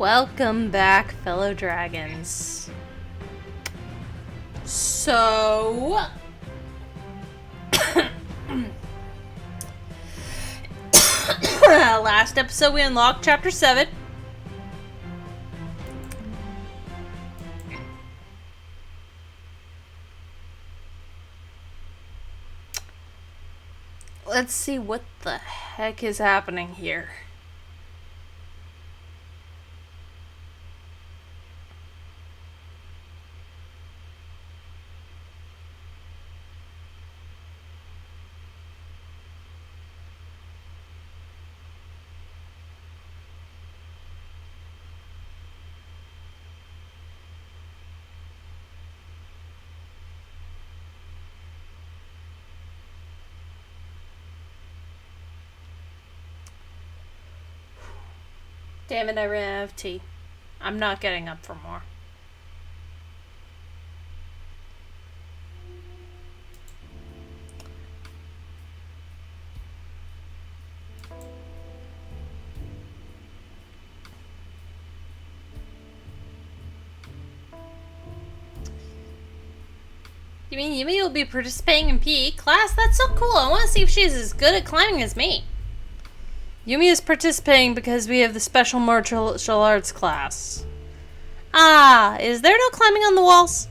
Welcome back, fellow dragons. So... last episode we unlocked Chapter 7. Let's see what the heck is happening here. Damn it, I ran out of tea. I'm not getting up for more. You mean Yumi will be participating in PE class? That's so cool. I want to see if she's as good at climbing as me. Yumi is participating because we have the special martial arts class. Ah, is there no climbing on the walls?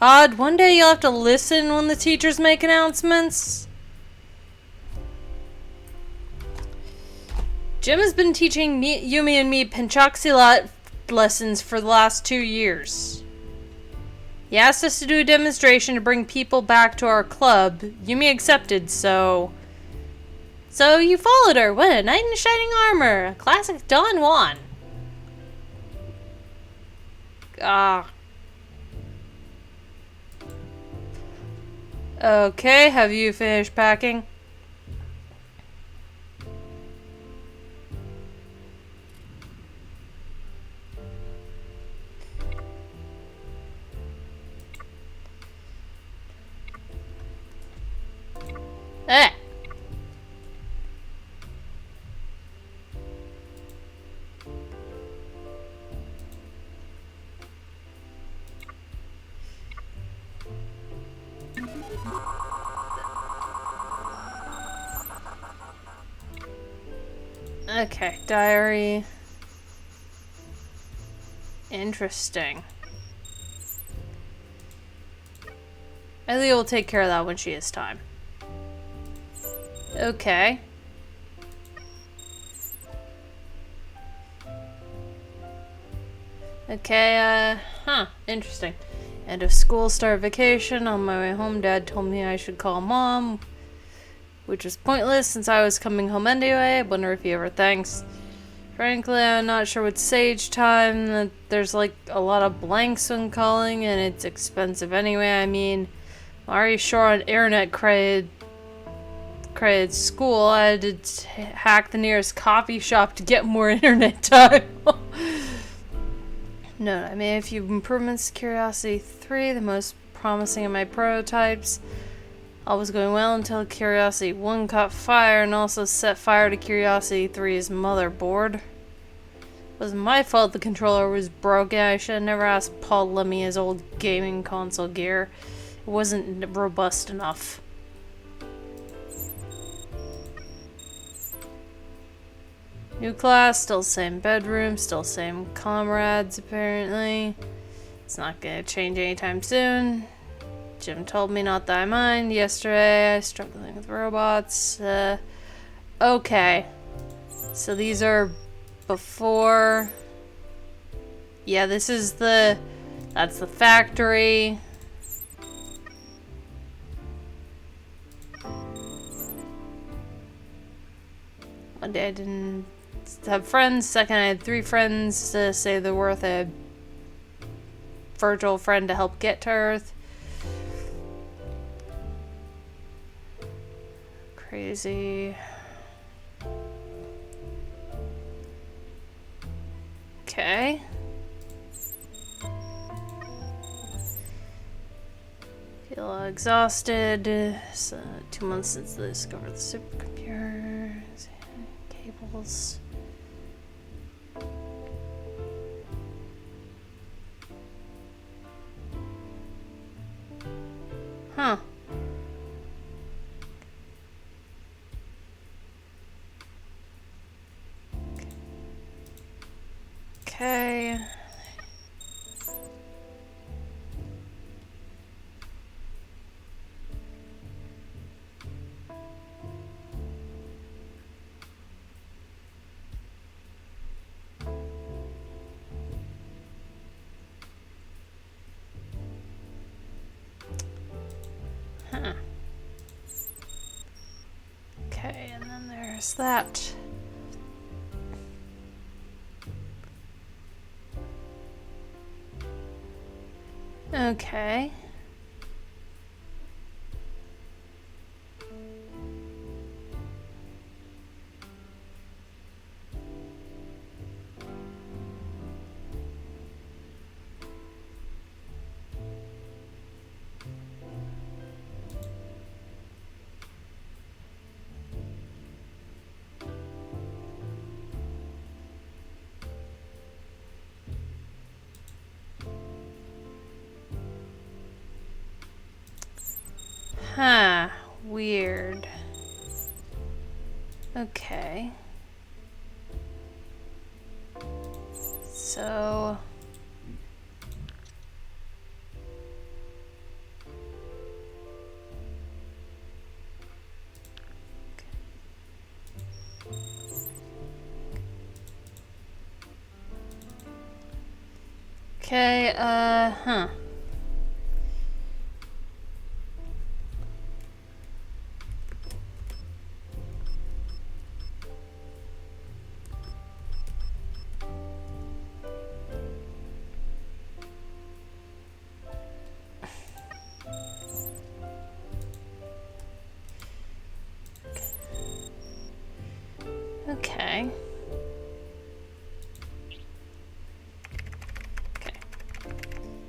Odd, one day you'll have to listen when the teachers make announcements. Jim has been teaching Yumi and me Penchaxilat lessons for the last 2 years. He asked us to do a demonstration to bring people back to our club. Yumi accepted, so you followed her. What a knight in shining armor. A classic Don Juan. Okay, have you finished packing? Eh. Okay, diary. Interesting. Aelita will take care of that when she has time. Okay. Okay, interesting. End of school, start vacation. On my way home, Dad told me I should call Mom, which was pointless since I was coming home anyway. I wonder if he ever thanks. Frankly, I'm not sure what Sage time. That there's like a lot of blanks when calling, and it's expensive anyway. I mean, I'm already short on internet credit school. I had to hack the nearest coffee shop to get more internet time. No, I made a few improvements to Curiosity 3, the most promising of my prototypes. All was going well until Curiosity 1 caught fire and also set fire to Curiosity 3's motherboard. It wasn't my fault the controller was broken. I should have never asked Paul to lend me his old gaming console gear. It wasn't robust enough. New class, still same bedroom, still same comrades apparently. It's not gonna change anytime soon. Jim told me not that I mind yesterday. I was struggling with robots. Okay. So these are before. Yeah, this is that's the factory. One day I didn't have friends. Second, I had 3 friends to save the Earth. I had a virtual friend to help get to Earth. Crazy. Okay. Feel exhausted. So 2 months since they discovered the supercomputer. Cables. Okay. Huh. Okay, and then there's that. Okay. Huh. Weird. Okay. So... Okay, huh. Okay. Okay.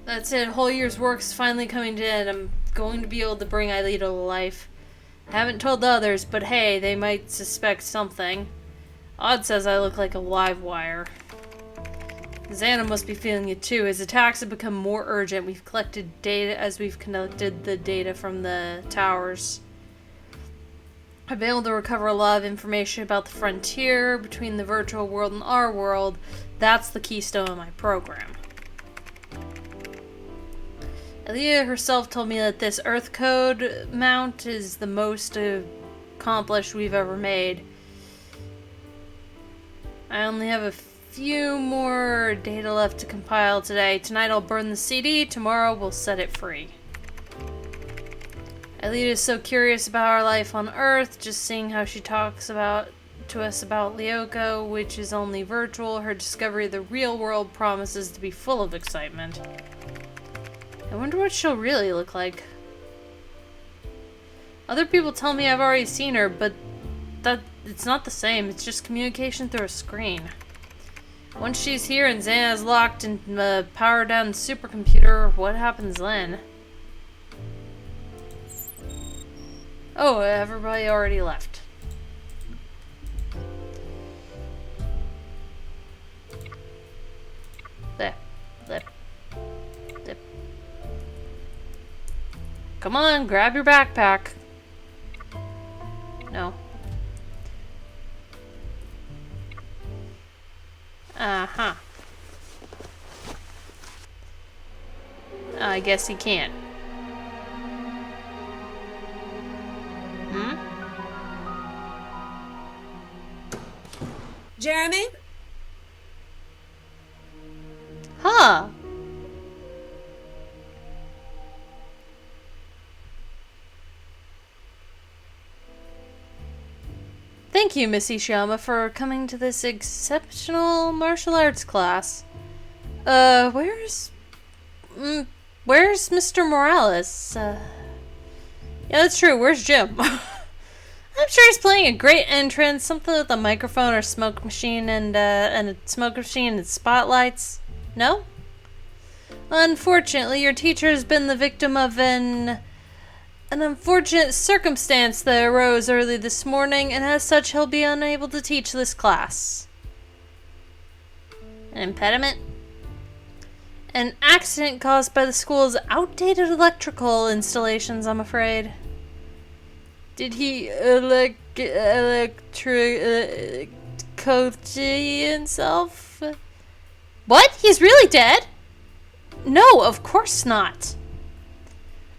That's it. Whole year's work's finally coming to end. I'm going to be able to bring Aelita to life. I haven't told the others, but hey, they might suspect something. Odd says I look like a live wire. Xana must be feeling it too. His attacks have become more urgent. We've collected data as we've collected the data from the towers. I've been able to recover a lot of information about the frontier between the virtual world and our world. That's the keystone of my program. Aelita herself told me that this Earth Code mount is the most accomplished we've ever made. I only have a few more data left to compile today. Tonight I'll burn the CD, tomorrow we'll set it free. Aelita is so curious about our life on Earth, just seeing how she talks to us about Lyoko, which is only virtual. Her discovery of the real world promises to be full of excitement. I wonder what she'll really look like. Other people tell me I've already seen her, but it's not the same. It's just communication through a screen. Once she's here and Xana's locked and powered down the supercomputer, what happens then? Oh, everybody already left. There. There. There. Come on, grab your backpack. No. Uh-huh. I guess he can't. Hmm? Jeremy? Huh. Thank you, Miss Ishiyama, for coming to this exceptional martial arts class. Where's Mr. Morales? Yeah, that's true. Where's Jim? I'm sure he's playing a great entrance, something with a microphone or smoke machine and a smoke machine and spotlights. No? Unfortunately, your teacher has been the victim of an unfortunate circumstance that arose early this morning, and as such, he'll be unable to teach this class. An impediment? An accident caused by the school's outdated electrical installations, I'm afraid. Did he electrocute himself? What? He's really dead? No, of course not.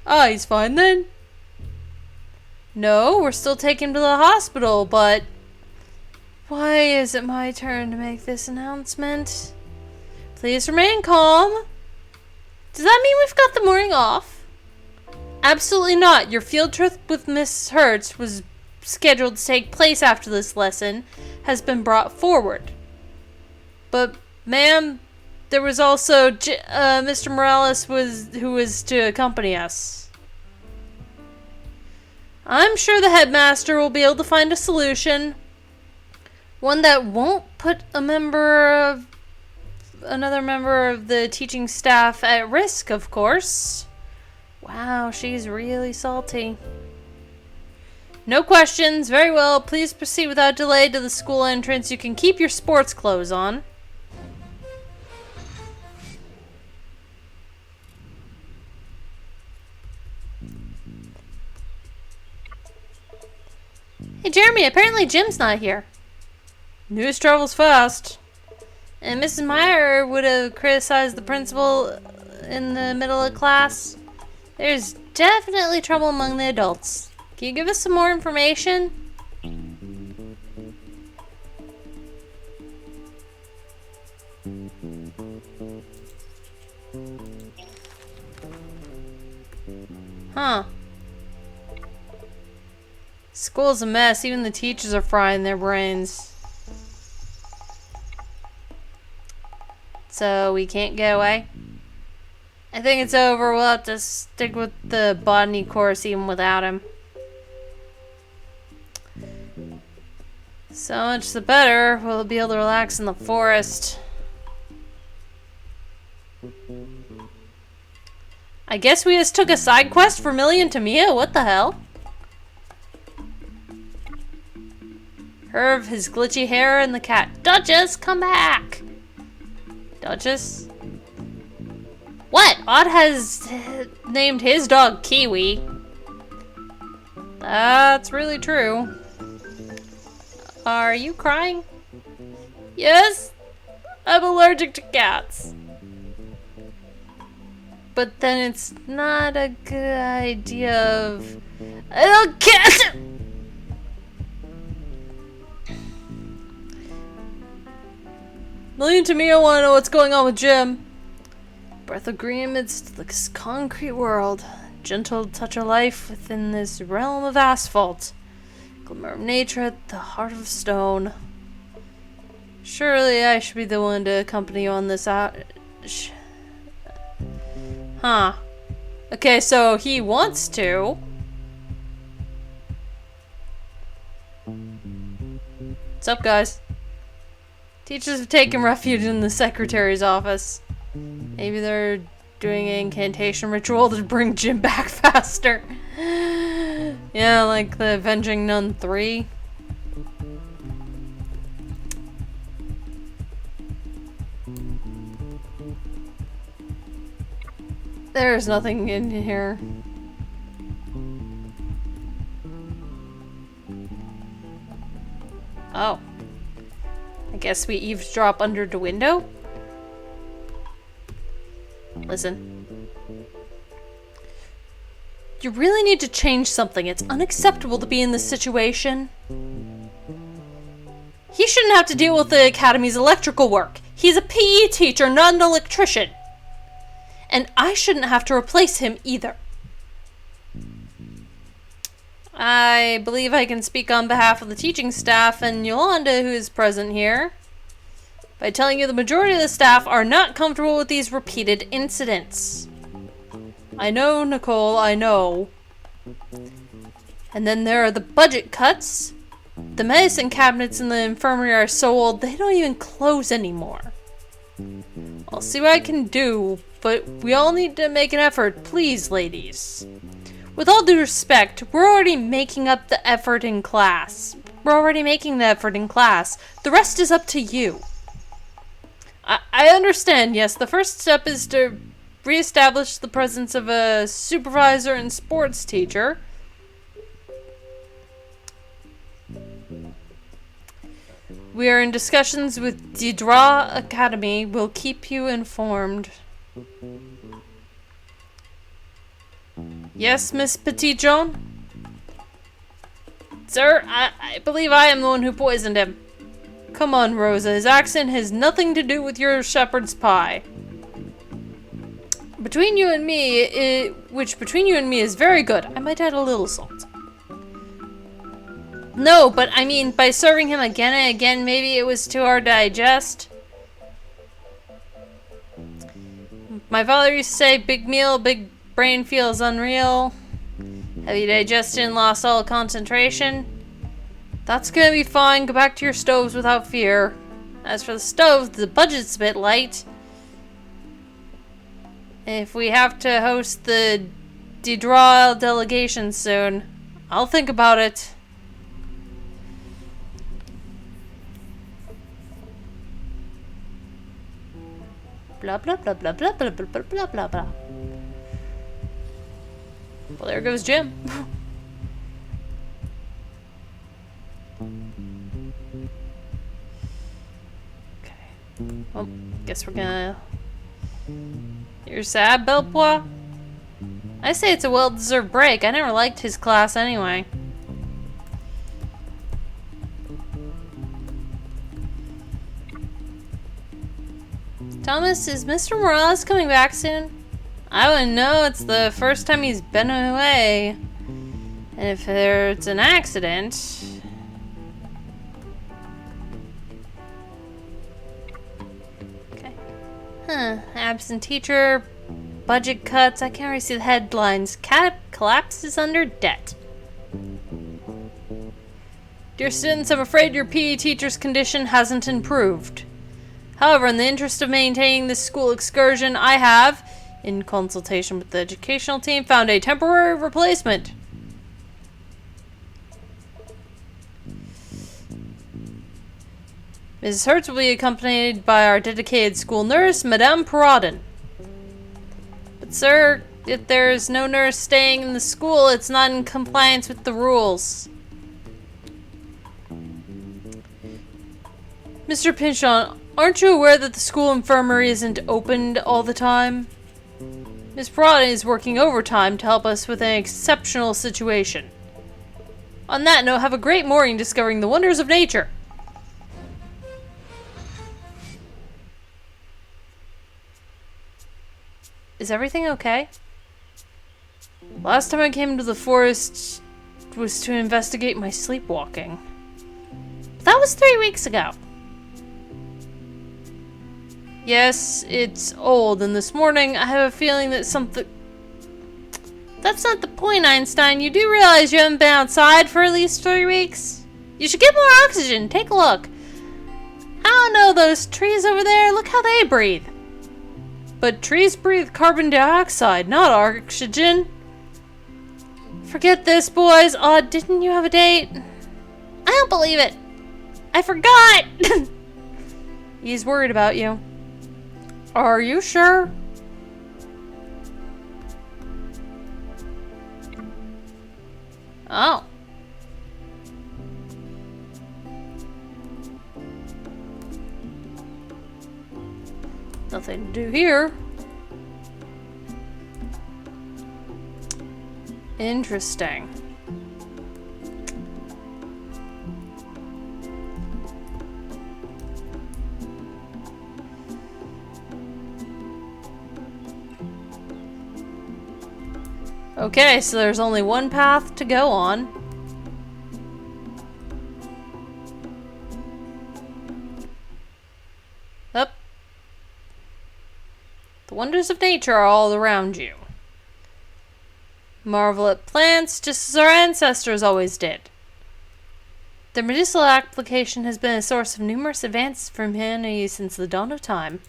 Ah, he's fine then? No, we're still taking him to the hospital, but... Why is it my turn to make this announcement? Please remain calm. Does that mean we've got the morning off? Absolutely not. Your field trip with Miss Hertz was scheduled to take place after this lesson has been brought forward. But, ma'am, there was also Mr. Morales who was to accompany us. I'm sure the headmaster will be able to find a solution. One that won't put another member of the teaching staff at risk, of course. Wow, she's really salty. No questions. Very well. Please proceed without delay to the school entrance. You can keep your sports clothes on. Hey, Jeremy, apparently Jim's not here. News travels fast. And Mrs. Meyer would have criticized the principal in the middle of class. There's definitely trouble among the adults. Can you give us some more information? Huh. School's a mess. Even the teachers are frying their brains. So we can't get away? I think it's over. We'll have to stick with the botany course even without him. So much the better. We'll be able to relax in the forest. I guess we just took a side quest for Millie and Tamia. What the hell? Herb, his glitchy hair, and the cat. Duchess, come back! Duchess? What? Odd has named his dog Kiwi. That's really true. Are you crying? Yes, I'm allergic to cats. But then it's not a good idea of... I don't care! Millie and Tamia want to know what's going on with Jim. Breath of green amidst this concrete world. Gentle touch of life within this realm of asphalt. Glimmer of nature at the heart of stone. Surely I should be the one to accompany you on this out... Huh. Okay, so he wants to. What's up, guys? Teachers have taken refuge in the secretary's office. Maybe they're doing an incantation ritual to bring Jim back faster. Yeah, like the Avenging Nun 3. There's nothing in here. Oh. I guess we eavesdrop under the window? Listen. You really need to change something. It's unacceptable to be in this situation. He shouldn't have to deal with the Academy's electrical work. He's a PE teacher, not an electrician. And I shouldn't have to replace him either. I believe I can speak on behalf of the teaching staff and Yolanda, who is present here, by telling you the majority of the staff are not comfortable with these repeated incidents. I know, Nicole, I know. And then there are the budget cuts. The medicine cabinets in the infirmary are so old they don't even close anymore. I'll see what I can do, but we all need to make an effort, please, ladies. With all due respect, we're already making up the effort in class. The rest is up to you. I understand, yes. The first step is to reestablish the presence of a supervisor and sports teacher. We are in discussions with Didra Academy. We'll keep you informed. Yes, Miss Petitjean? Sir, I believe I am the one who poisoned him. Come on, Rosa. His accent has nothing to do with your shepherd's pie. Between you and me, which between you and me is very good. I might add a little salt. No, but I mean, by serving him again and again, maybe it was too hard to digest. My father used to say, big meal, big brain feels unreal. Heavy digestion, lost all concentration. That's gonna be fine. Go back to your stoves without fear. As for the stoves, the budget's a bit light. If we have to host the Didra delegation soon, I'll think about it. Blah blah blah blah blah blah blah blah blah blah. Well, there goes Jim. Okay. Well, guess we're gonna... You're sad, Belpois? I say it's a well-deserved break. I never liked his class anyway. Thomas, is Mr. Morales coming back soon? I wouldn't know. It's the first time he's been away. And if there's an accident... Okay. Huh. Absent teacher, budget cuts. I can't really see the headlines. Cat collapses under debt. Dear students, I'm afraid your PE teacher's condition hasn't improved. However, in the interest of maintaining this school excursion, I have, in consultation with the educational team, found a temporary replacement. Mrs. Hertz will be accompanied by our dedicated school nurse, Madame Perrodin. But sir, if there is no nurse staying in the school, it's not in compliance with the rules. Mr. Pinchon, aren't you aware that the school infirmary isn't opened all the time? Miss Perrodin is working overtime to help us with an exceptional situation. On that note, have a great morning discovering the wonders of nature. Is everything okay? Last time I came to the forest was to investigate my sleepwalking. But that was 3 weeks ago. Yes, it's old, and this morning I have a feeling that something... That's not the point, Einstein. You do realize you haven't been outside for at least 3 weeks? You should get more oxygen. Take a look. I don't know, those trees over there, look how they breathe. But trees breathe carbon dioxide, not oxygen. Forget this, boys. Didn't you have a date? I don't believe it. I forgot. He's worried about you. Are you sure? Oh. Nothing to do here. Interesting. Okay, so there's only one path to go on. Up. The wonders of nature are all around you. Marvel at plants just as our ancestors always did. Their medicinal application has been a source of numerous advances for humanity since the dawn of time.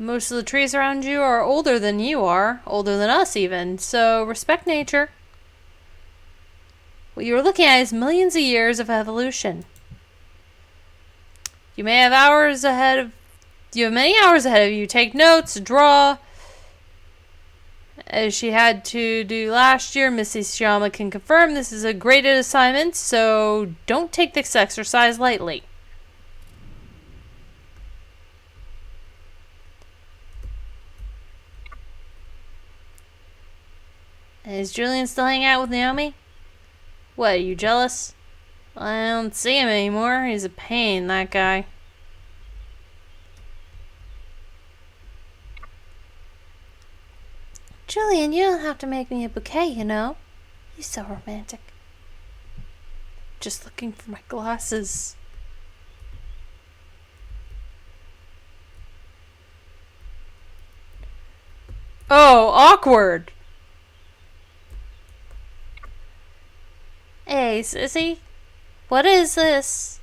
Most of the trees around you are older than you are, older than us even, so respect nature. What you are looking at is millions of years of evolution. You may have hours ahead of you. Have many hours ahead of you. Take notes, draw, as she had to do last year. Mrs. Shiyama can confirm this is a graded assignment, so don't take this exercise lightly. Is Julian still hanging out with Naomi? What, are you jealous? I don't see him anymore. He's a pain, that guy. Julian, you don't have to make me a bouquet, you know. He's so romantic. Just looking for my glasses. Oh, awkward. Hey, sissy. What is this?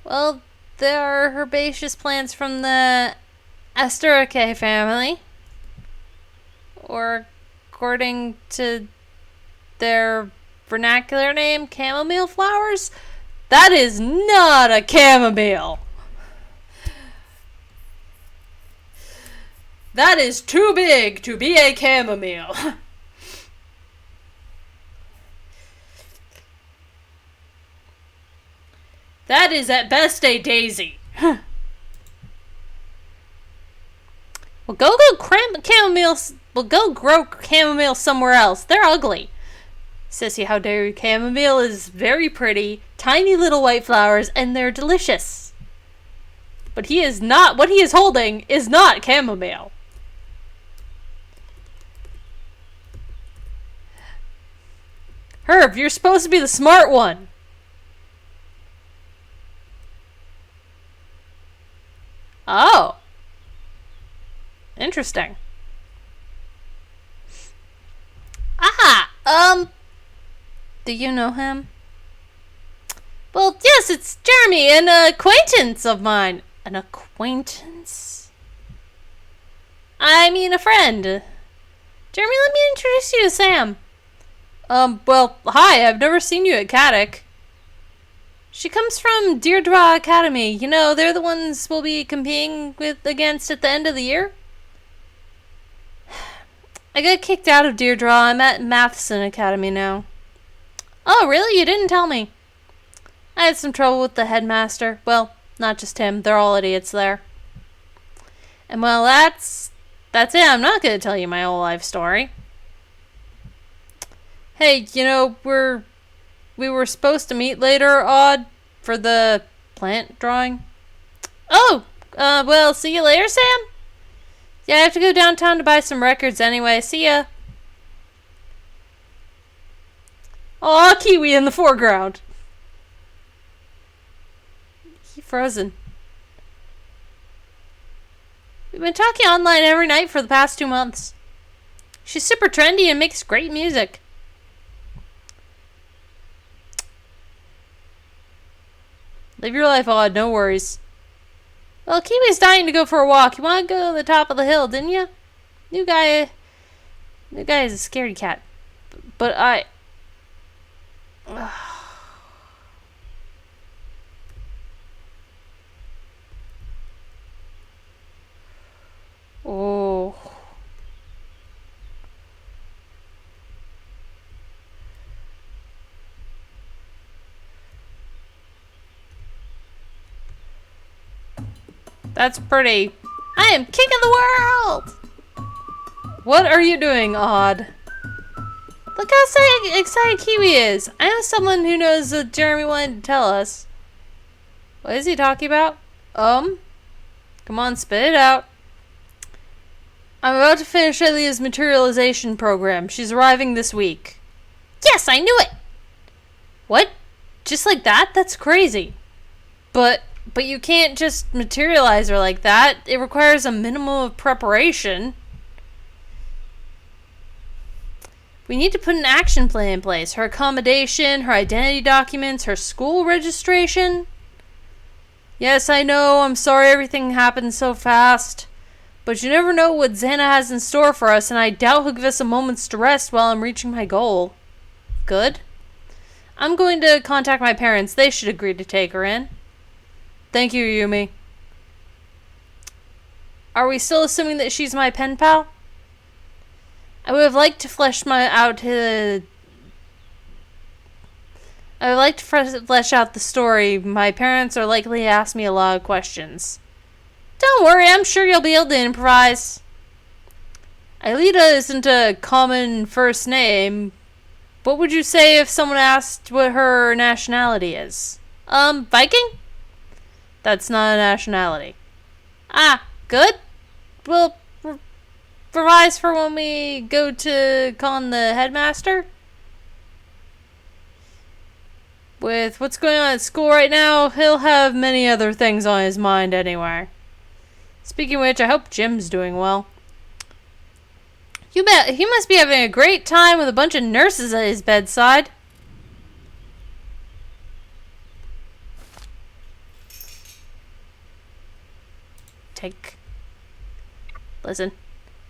Well, there are herbaceous plants from the Asteraceae family. Or, according to their vernacular name, chamomile flowers? That is not a chamomile! That is too big to be a chamomile. That is at best a daisy. Well, go chamomile. Well, go grow chamomile somewhere else. They're ugly. Sissy, how dare you? Chamomile is very pretty, tiny little white flowers, and they're delicious. But he is not. What he is holding is not chamomile. Herb, you're supposed to be the smart one. Oh. Interesting. Do you know him? Well, yes, it's Jeremy, an acquaintance of mine. An acquaintance? I mean a friend. Jeremy, let me introduce you to Sam. Well, hi, I've never seen you at Caddick. She comes from Deirdre Academy. You know, they're the ones we'll be competing against at the end of the year. I got kicked out of Deirdre. I'm at Matheson Academy now. Oh, really? You didn't tell me. I had some trouble with the headmaster. Well, not just him. They're all idiots there. And well, that's it. I'm not going to tell you my whole life story. Hey, you know, we were supposed to meet later, Odd, for the plant drawing. Oh, well, see you later, Sam? Yeah, I have to go downtown to buy some records anyway. See ya. Aw, Kiwi in the foreground. He frozen. We've been talking online every night for the past 2 months. She's super trendy and makes great music. Live your life, Odd. No worries. Well, Kiwi's dying to go for a walk. You want to go to the top of the hill, didn't you? New guy is a scaredy cat. But I... Oh... That's pretty. I am king of the world! What are you doing, Odd? Look how excited Kiwi is. I know someone who knows what Jeremy wanted to tell us. What is he talking about? Come on, spit it out. I'm about to finish Aelita's materialization program. She's arriving this week. Yes, I knew it! What? Just like that? That's crazy. But you can't just materialize her like that. It requires a minimum of preparation. We need to put an action plan in place. Her accommodation, her identity documents, her school registration. Yes, I know. I'm sorry everything happened so fast. But you never know what Xana has in store for us, and I doubt he'll give us a moment's to rest while I'm reaching my goal. Good. I'm going to contact my parents. They should agree to take her in. Thank you, Yumi. Are we still assuming that she's my pen pal? I would have liked to flesh out the story. My parents are likely to ask me a lot of questions. Don't worry, I'm sure you'll be able to improvise. Aelita isn't a common first name. What would you say if someone asked what her nationality is? Viking? That's not a nationality. Ah, good. We'll revise for when we go to con the headmaster. With what's going on at school right now, he'll have many other things on his mind anyway. Speaking of which, I hope Jim's doing well. You bet he must be having a great time with a bunch of nurses at his bedside. Listen.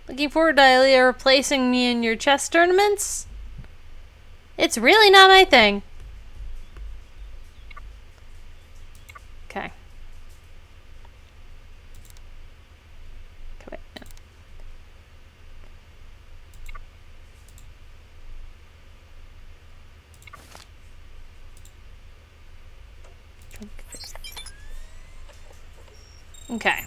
Looking forward to Aelita replacing me in your chess tournaments? It's really not my thing. Okay. Wait, no. Okay.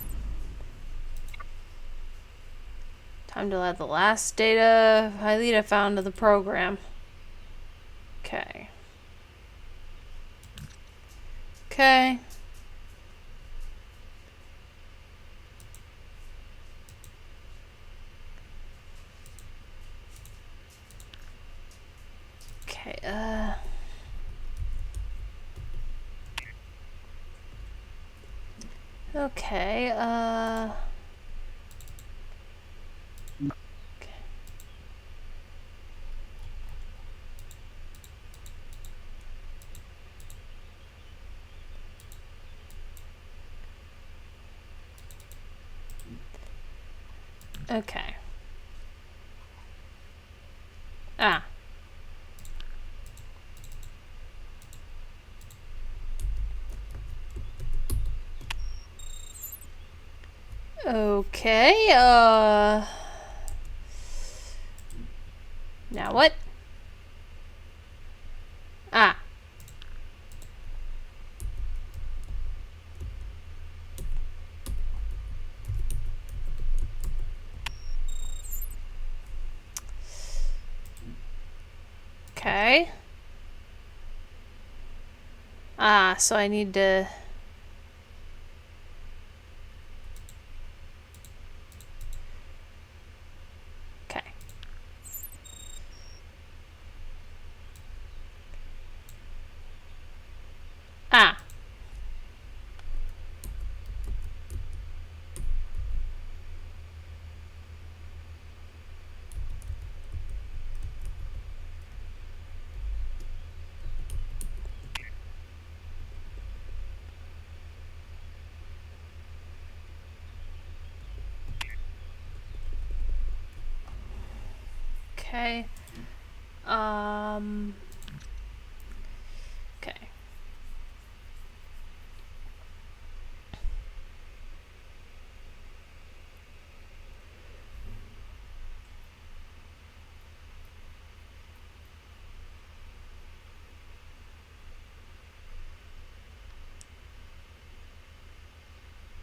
Time to add the last data Aelita found to the program. Okay. Okay. Okay, okay, okay. Ah. Okay, now what? Ah. Okay. Ah, so I need to... Okay. Ah. Okay.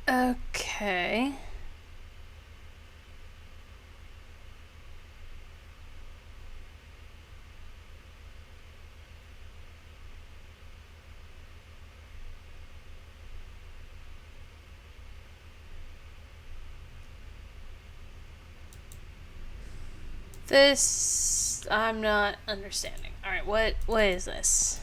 Okay. Okay. This... I'm not understanding. Alright, what is this?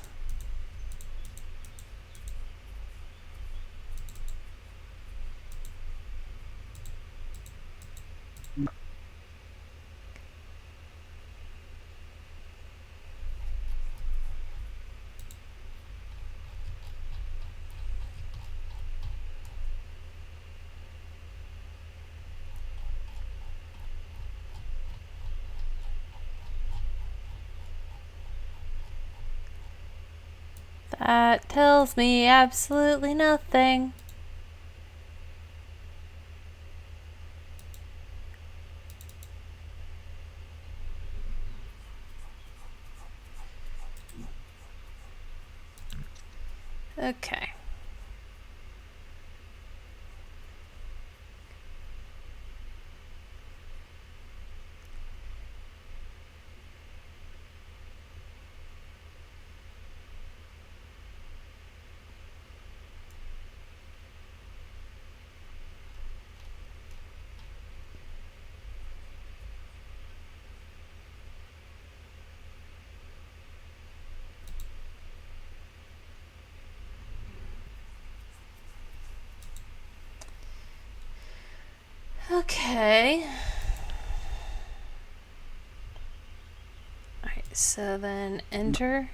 That tells me absolutely nothing. Okay. Okay. Alright, so then enter.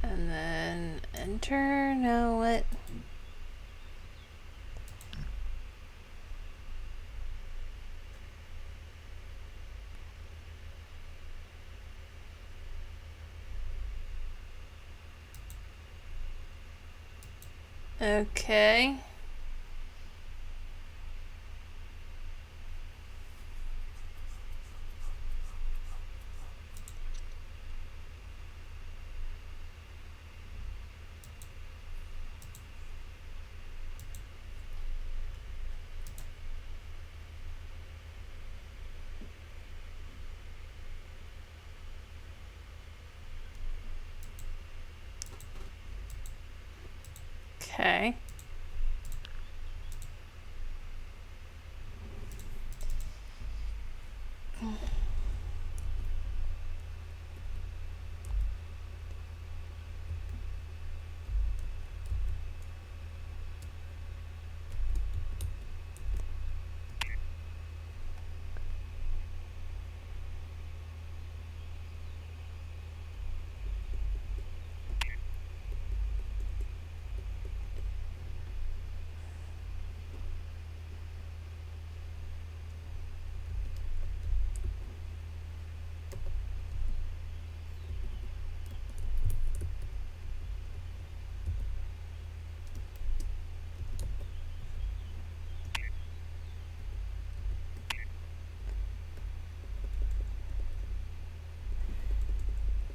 And then enter. No, what? Okay. Okay.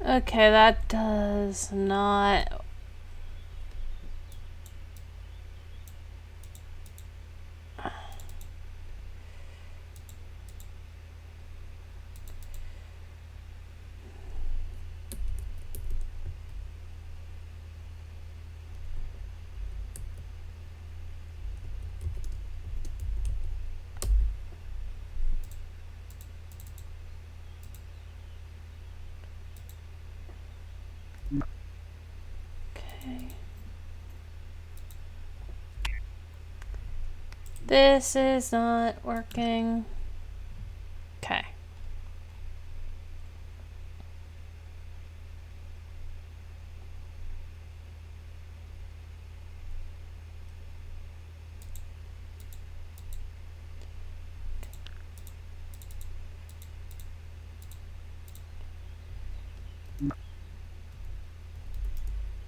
Okay, that does not... Okay. This is not working. Okay.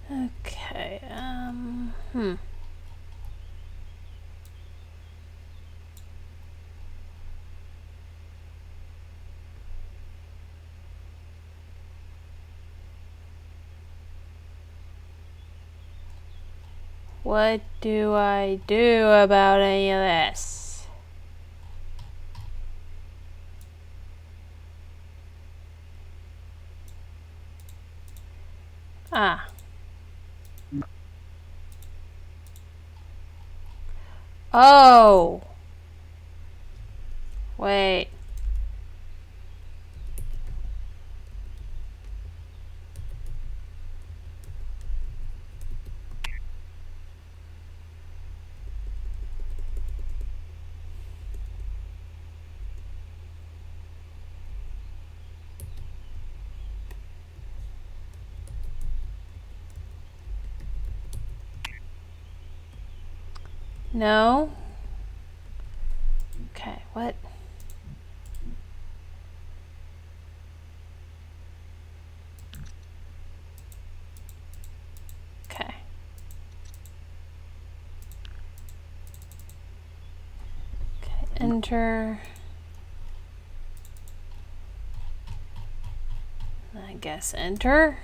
Okay, What do I do about any of this? Ah. Oh. Wait. No. Okay, what? Okay. Okay, enter. guess enter.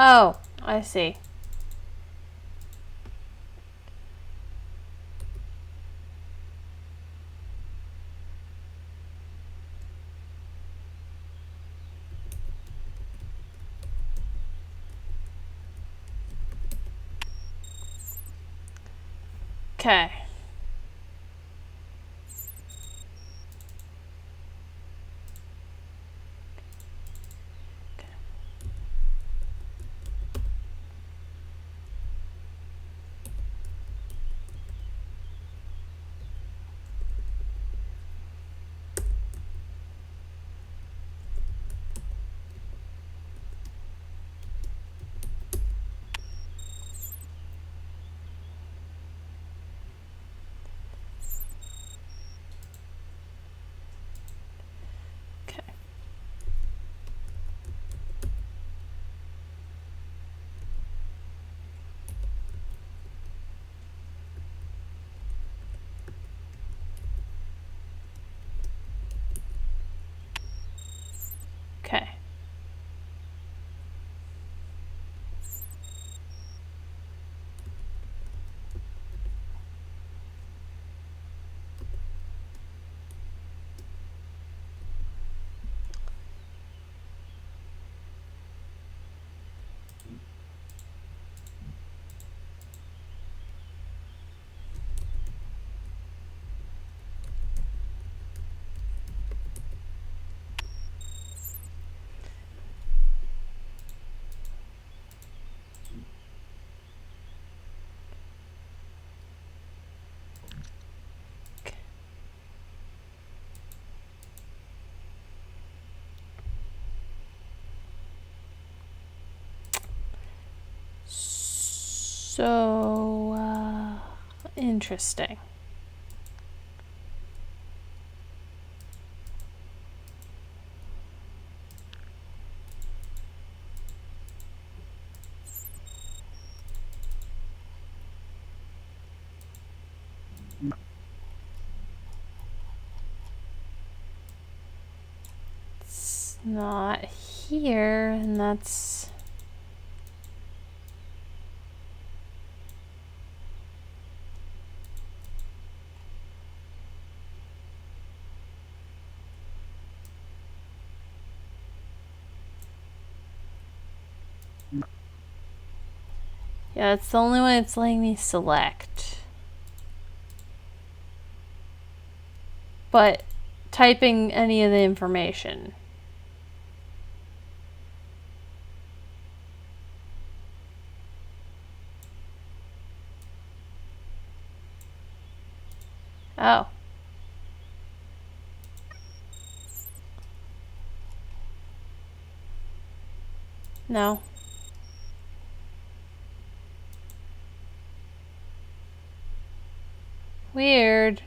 Oh, I see. Okay. Okay. So, interesting. It's not here, and that's... Yeah, it's the only one it's letting me select. But typing any of the information. Oh. No. Weird.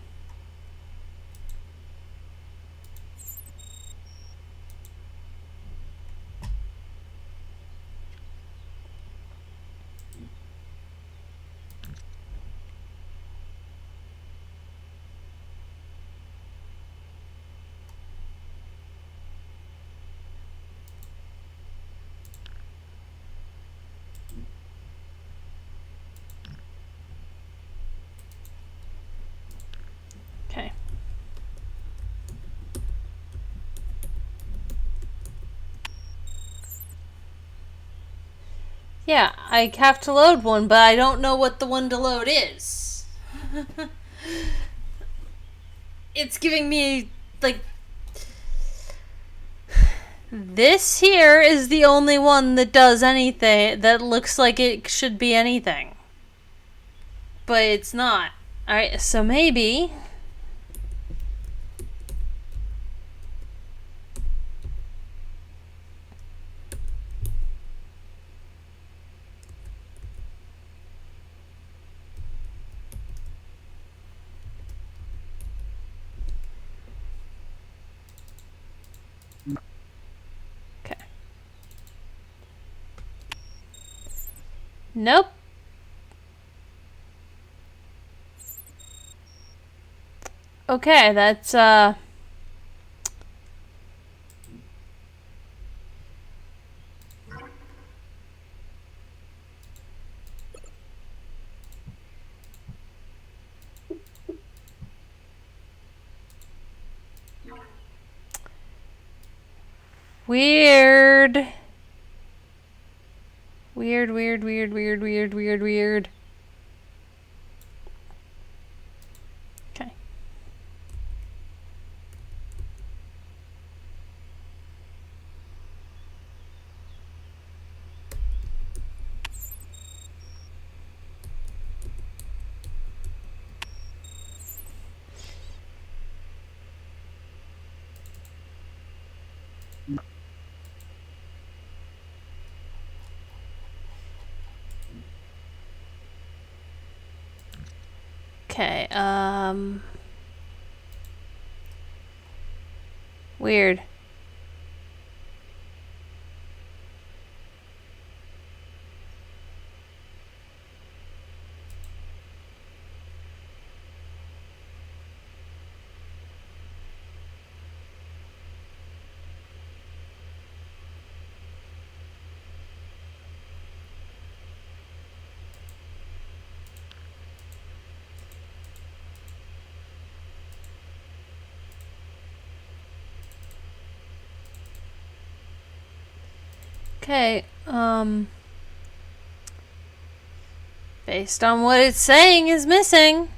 Okay. Yeah, I have to load one, but I don't know what the one to load is. It's giving me, like... This here is the only one that does anything, that looks like it should be anything. But it's not. Alright, so maybe... Nope. Okay, that's, weird. Weird, weird, weird, weird, weird, weird, weird. Okay. Okay, weird. Okay, based on what it's saying is missing.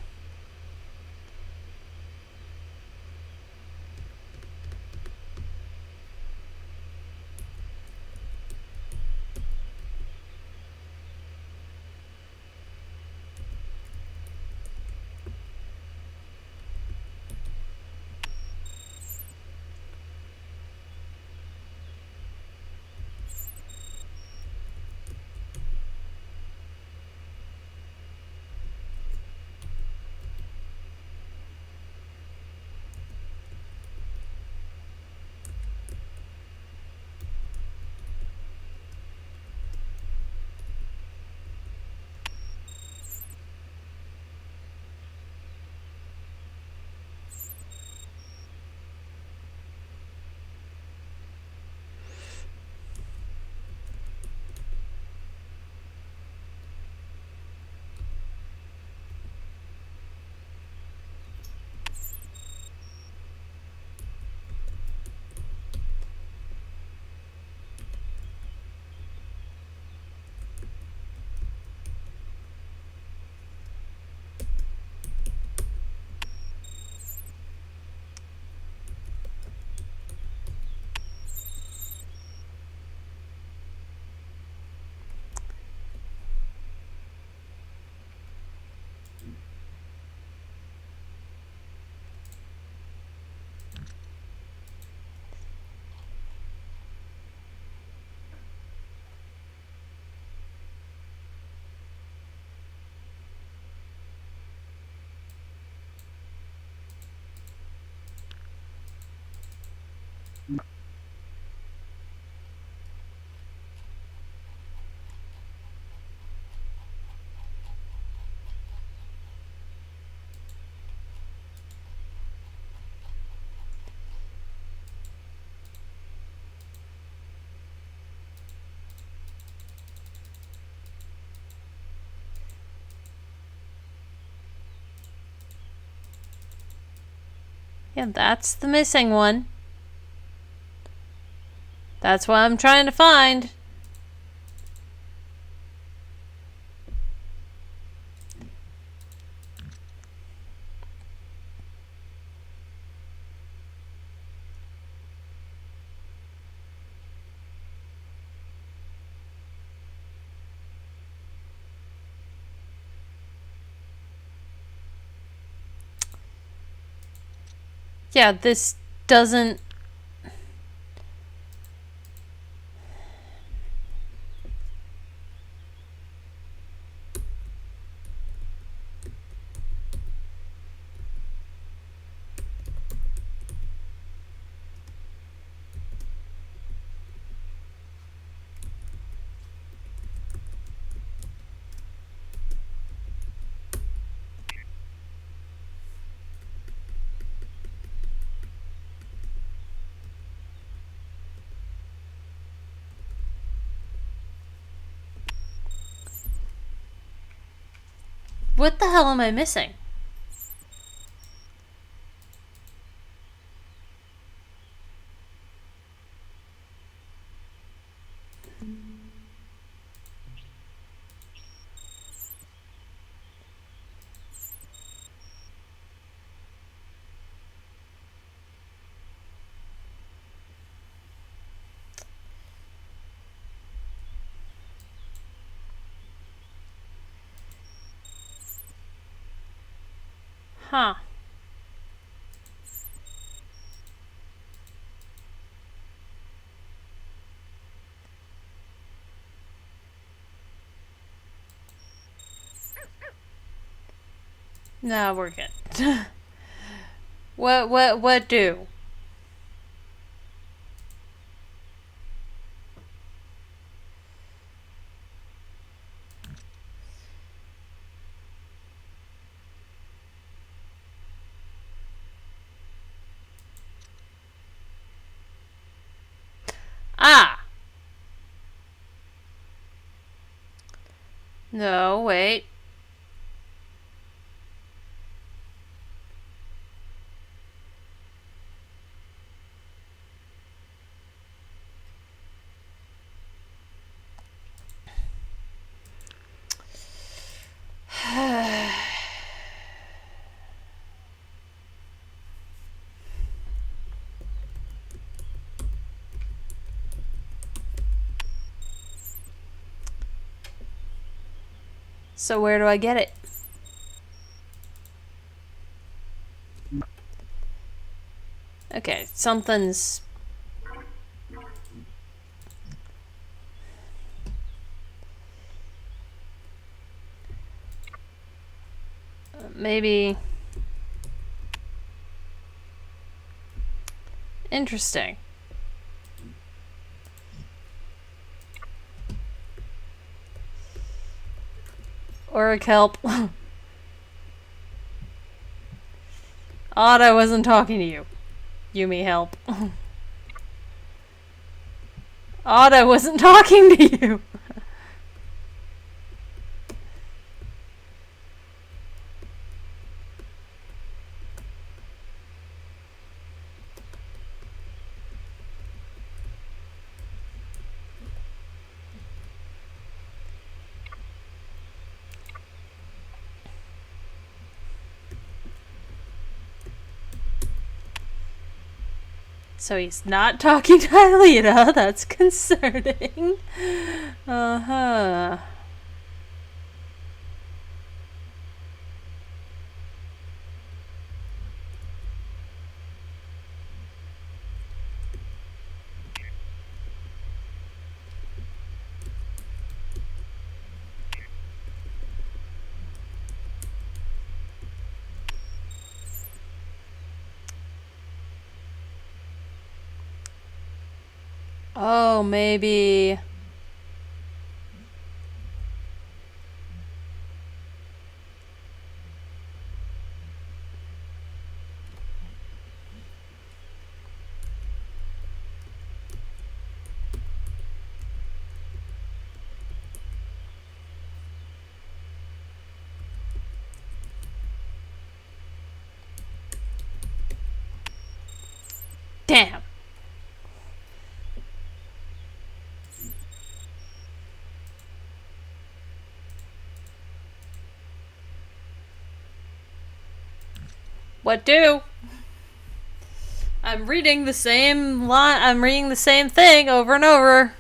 Yeah, that's the missing one. That's what I'm trying to find. Yeah, this doesn't... What the hell am I missing? Huh. No, we're good. What do? Ah! No, wait. So where do I get it? Okay, something's... maybe... Interesting. Or kelp. Odd I wasn't talking to you. Yumi, help. Odd I wasn't talking to you. So he's not talking to Aelita. That's concerning. Uh-huh. Oh, maybe... Damn. What do? I'm reading the same line. I'm reading the same thing over and over.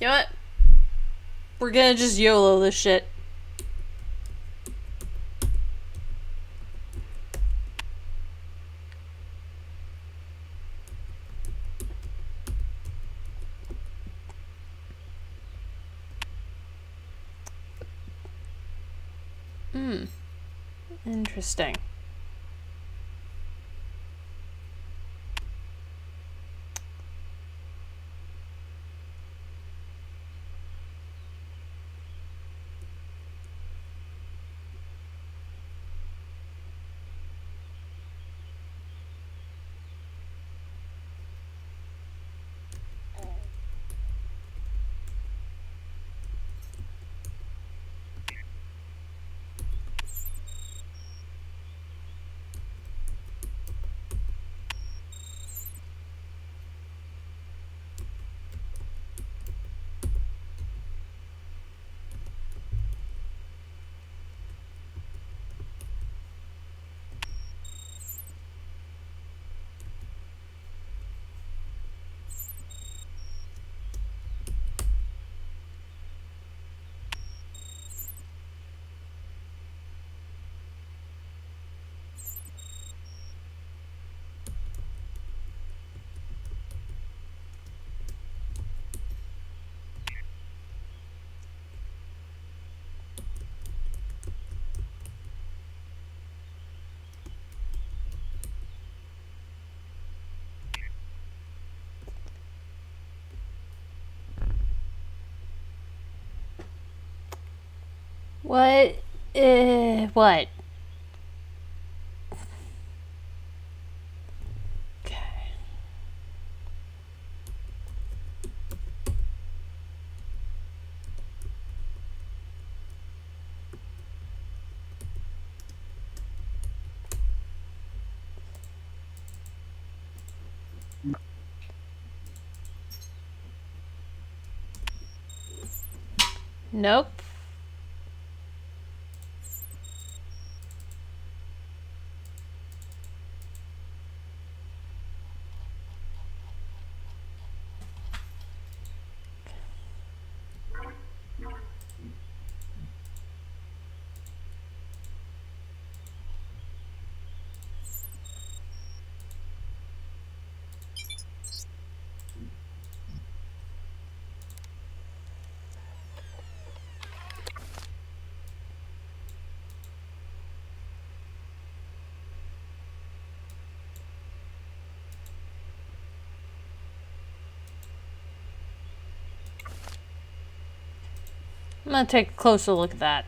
You know what? We're gonna just YOLO this shit. Interesting. What? What? Okay. Nope. I'm gonna take a closer look at that.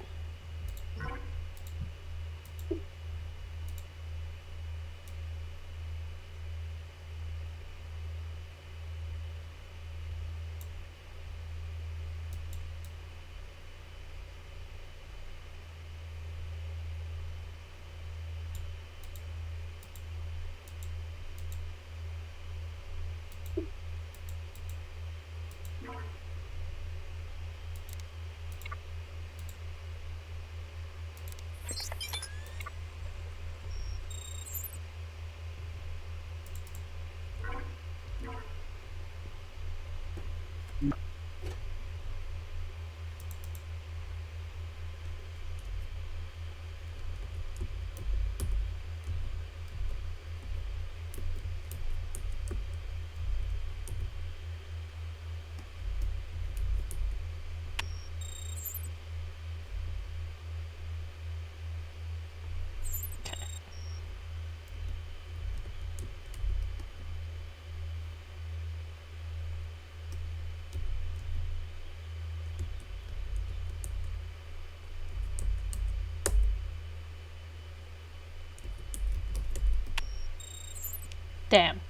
Damn.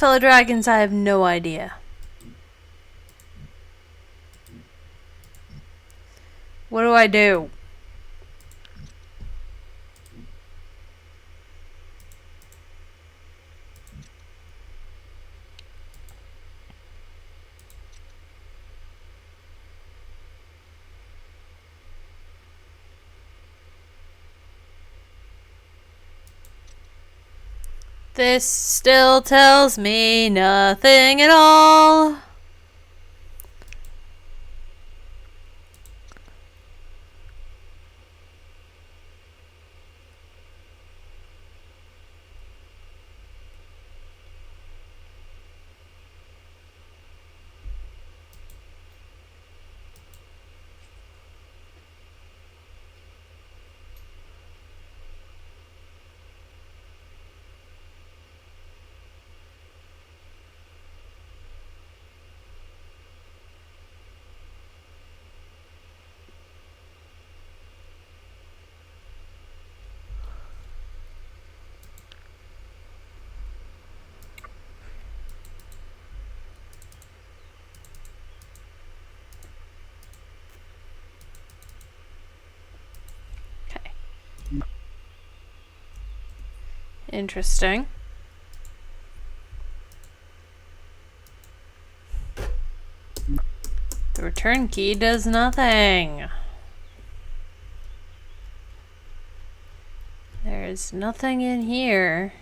Fellow dragons, I have no idea. What do I do? This still tells me nothing at all. Interesting. The return key does nothing. There's nothing in here.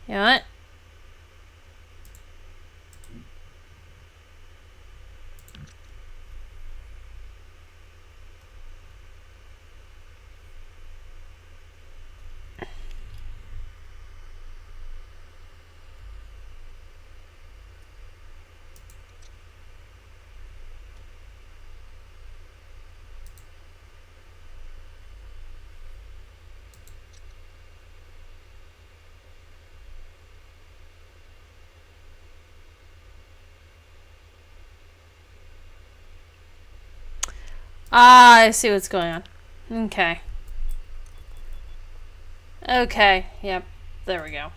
You know what? Ah, I see what's going on. Okay. Okay, yep. There we go.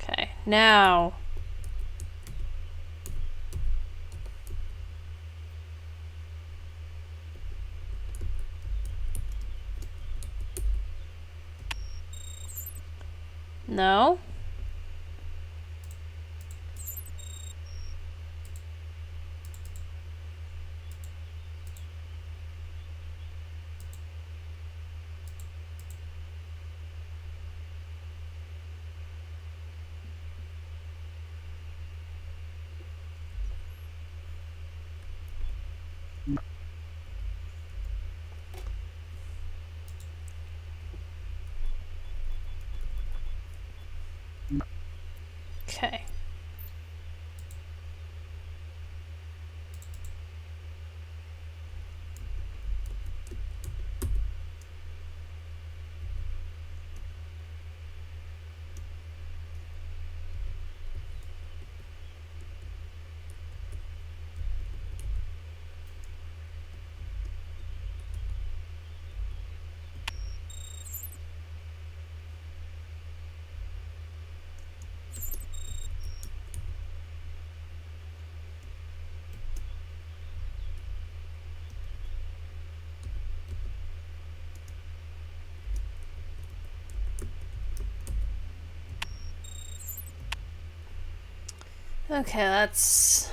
Okay, now. No? Okay. Okay, that's...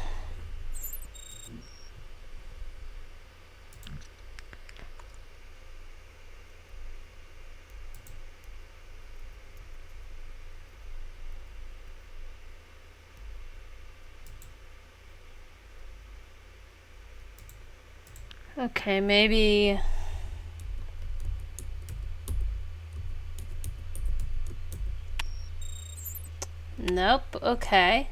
Okay, maybe... Nope, okay.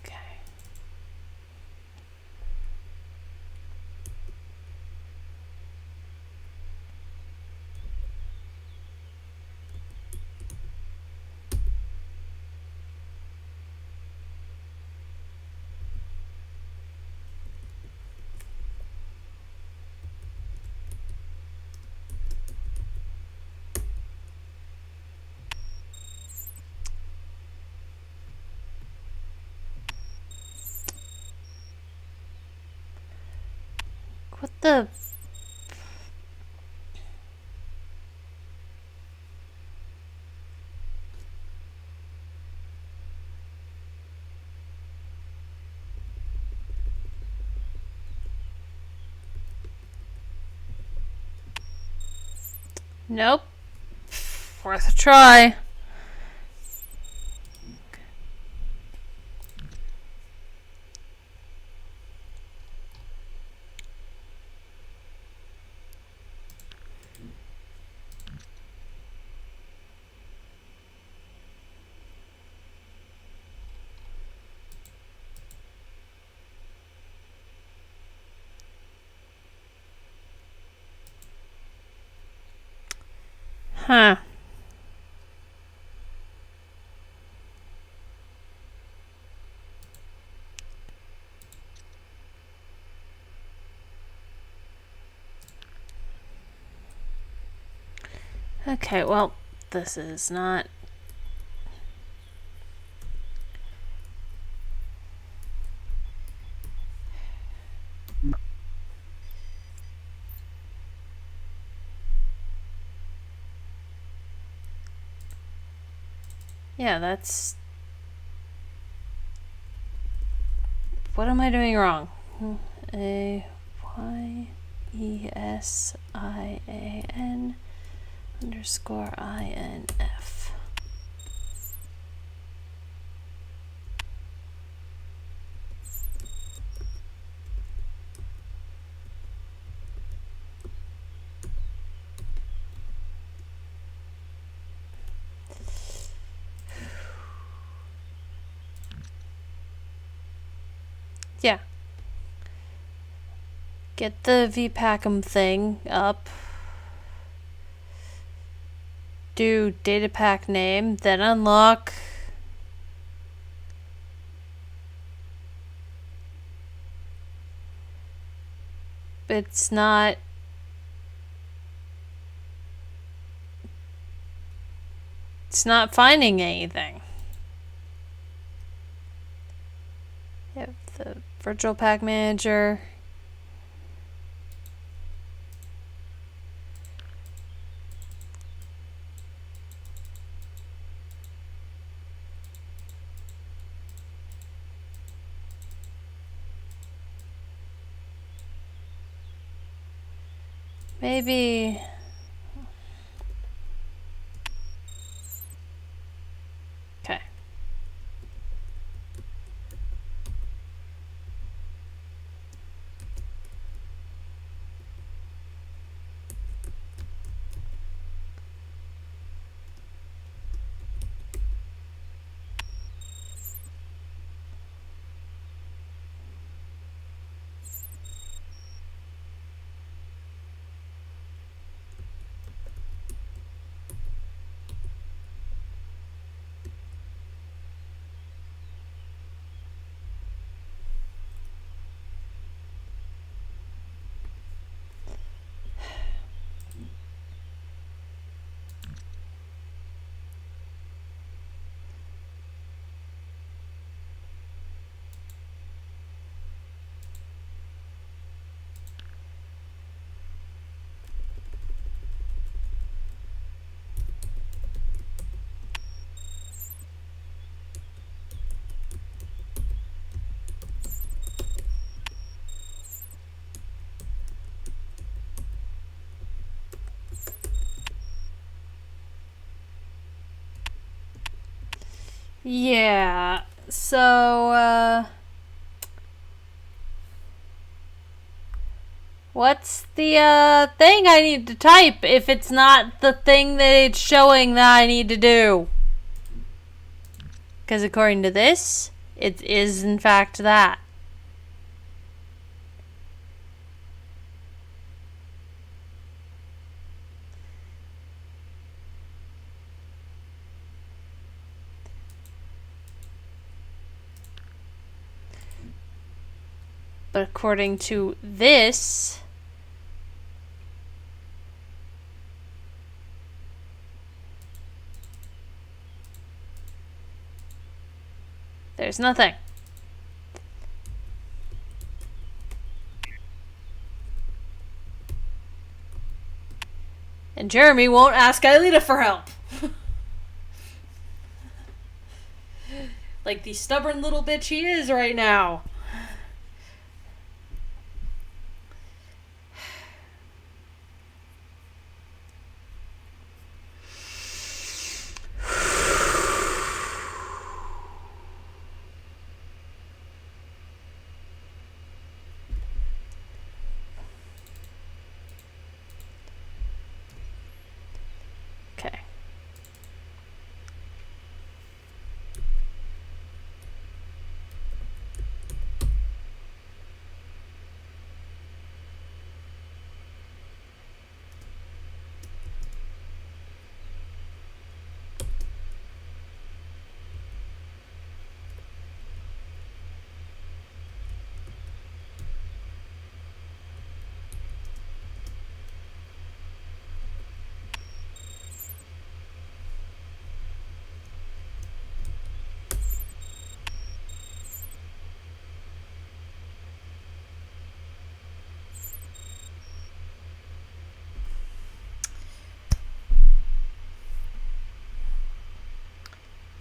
Okay. What the... Nope. Worth a try. Huh. Okay, well, this is not... Yeah, that's... What am I doing wrong? AYESIAN_INF. Yeah. Get the VPACM thing up. Do data pack name, then unlock. It's not... It's not finding anything. Yep, the virtual pack manager. Maybe... Okay. Yeah, so, what's the, thing I need to type if it's not the thing that it's showing that I need to do? Because according to this, it is in fact that. But according to this, there's nothing. And Jeremy won't ask Aelita for help. Like the stubborn little bitch he is right now. Okay.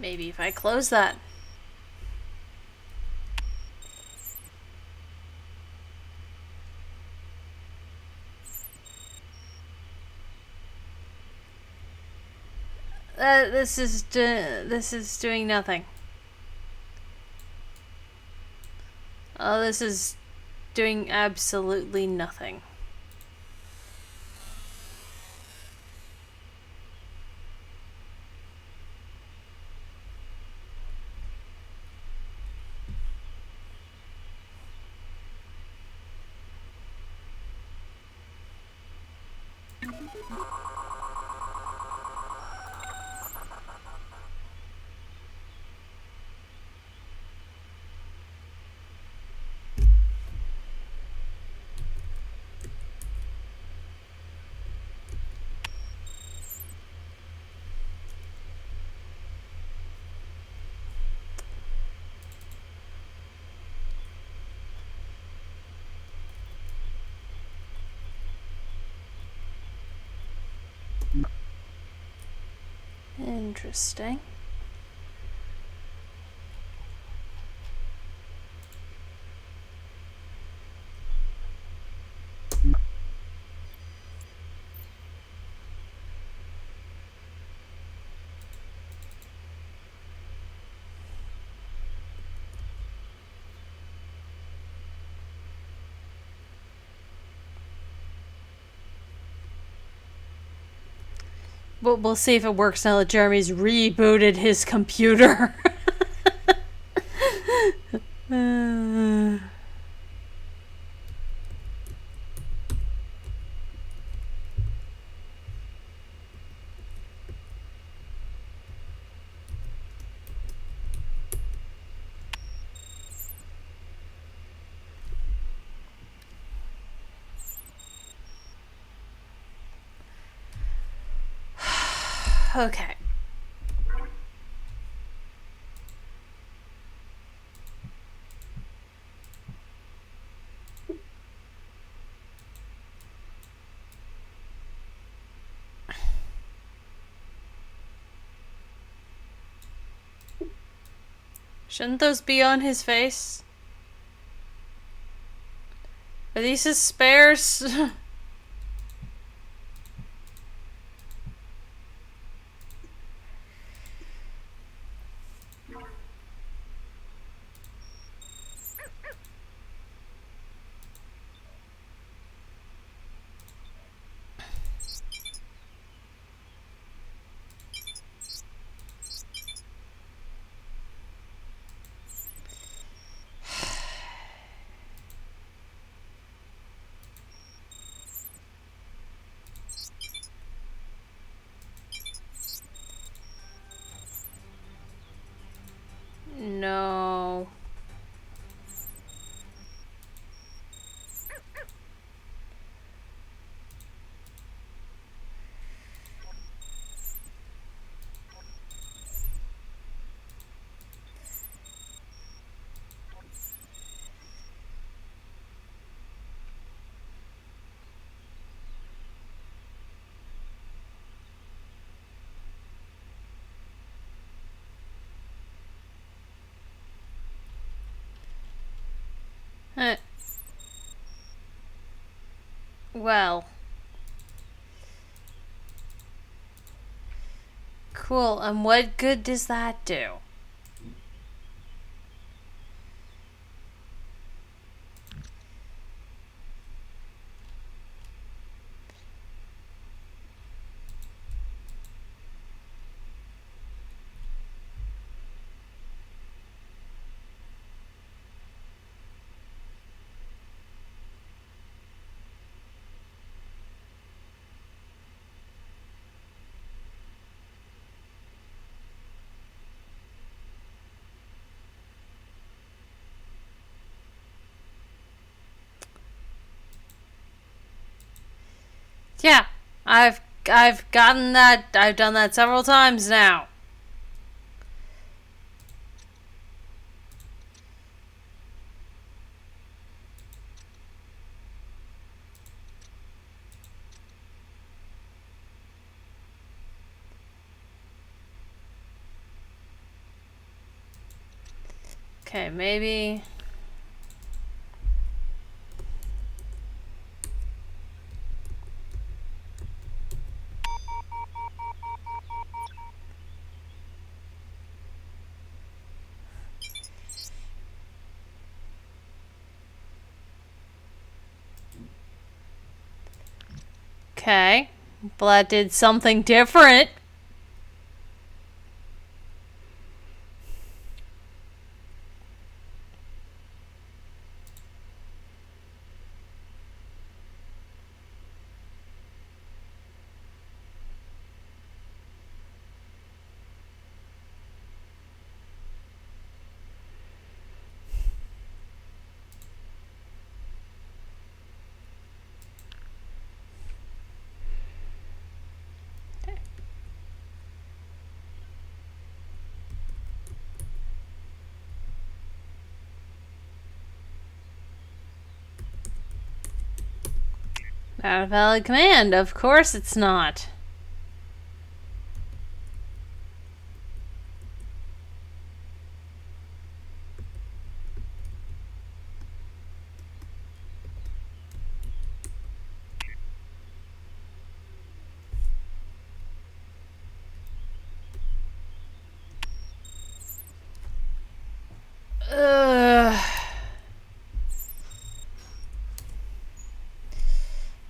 Maybe if I close that. This is doing nothing. Oh, this is doing absolutely nothing. Interesting. But we'll see if it works now that Jeremy's rebooted his computer. Okay. Shouldn't those be on his face? Are these his spares? No. Well. Cool, and what good does that do? Yeah, I've gotten that. I've done that several times now. Okay, maybe. Okay. Well, that did something different. Not a valid command. Of course it's not.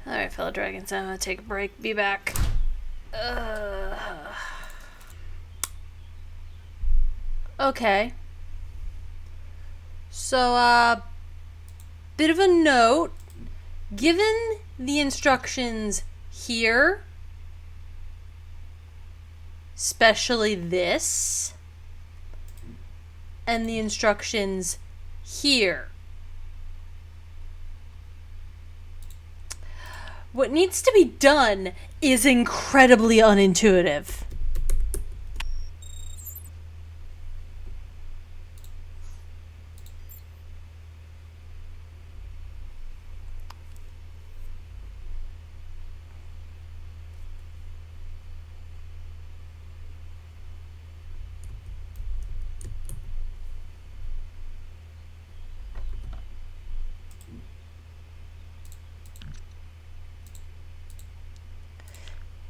Alright, fellow dragons, I'm gonna take a break. Be back. Okay. So, bit of a note. Given the instructions here, especially this, and the instructions here, what needs to be done is incredibly unintuitive.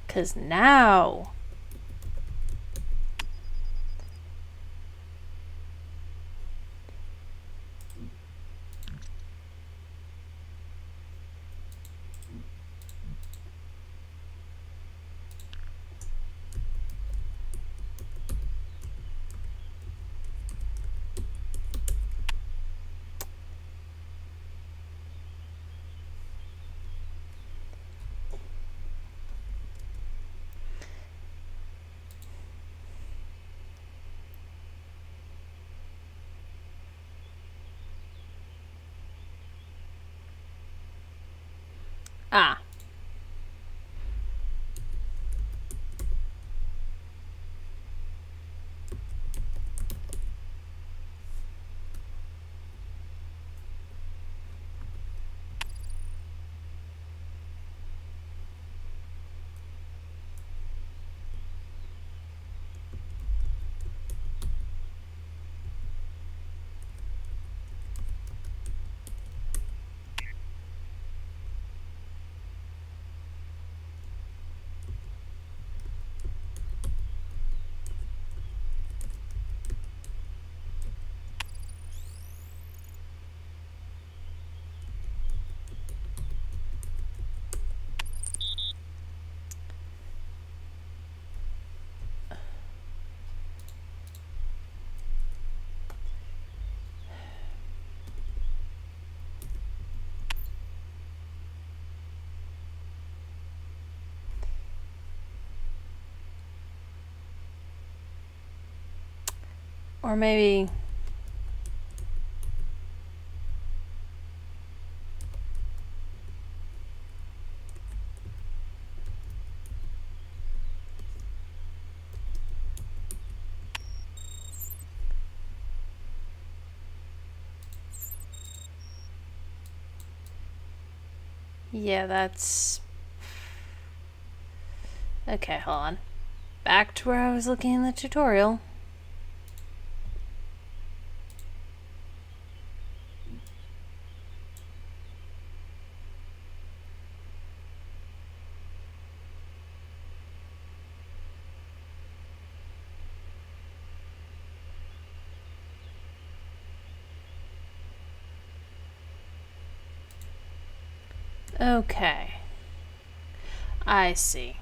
Because now Ah. Or maybe... Yeah, that's... Okay, hold on. Back to where I was looking in the tutorial. Okay. I see.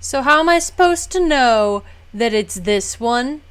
So how am I supposed to know that it's this one?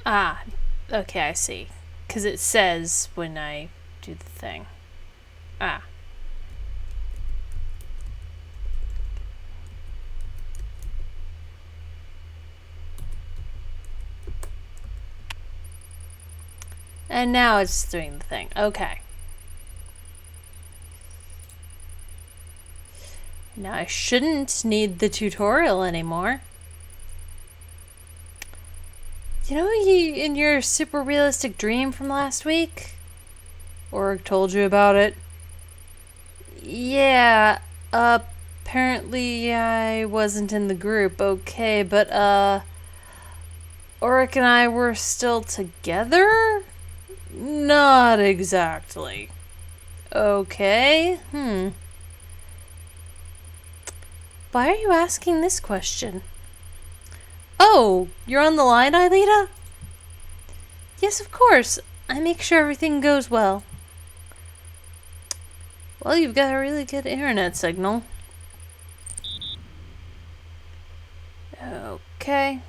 Ah, okay, I see. Because it says when I do the thing. Ah. And now it's doing the thing. Okay. Now I shouldn't need the tutorial anymore. You know, in your super realistic dream from last week? Org told you about it? Yeah, apparently I wasn't in the group, okay, but, Oric and I were still together? Not exactly. Okay, Why are you asking this question? Oh, you're on the line, Aelita? Yes, of course. I make sure everything goes well. Well, you've got a really good internet signal. Okay.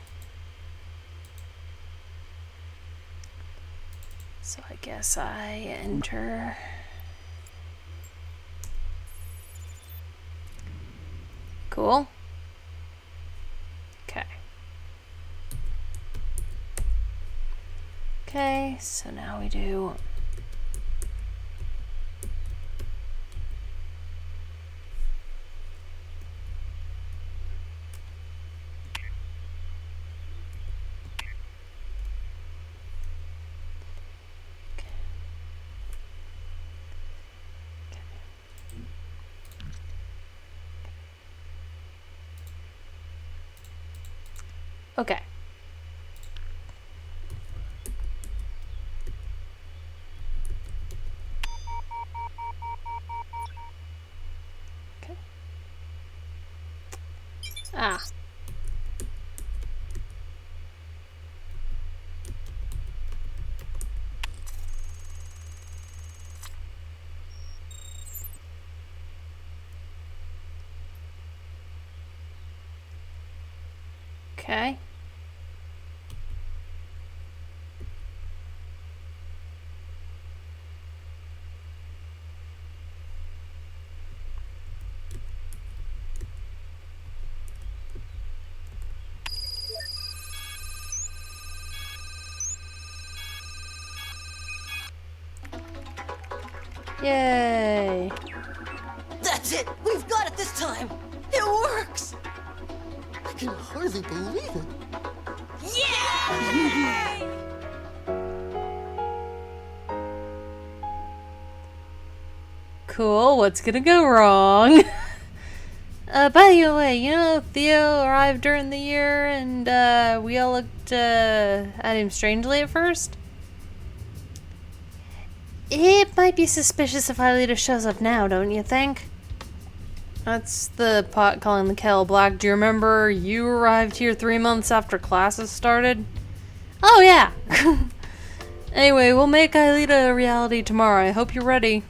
So I guess I enter... Cool. Okay. Okay, so now we do... Okay. Okay. Ah. Okay. Yay. That's it! We've got it this time! It works! I can hardly believe it. Yay! Cool, what's gonna go wrong? By the way, you know, Theo arrived during the year and, we all looked, at him strangely at first? It might be suspicious if Aelita shows up now, don't you think? That's the pot calling the kettle black. Do you remember you arrived here 3 months after classes started? Oh, yeah! Anyway, we'll make Aelita a reality tomorrow. I hope you're ready.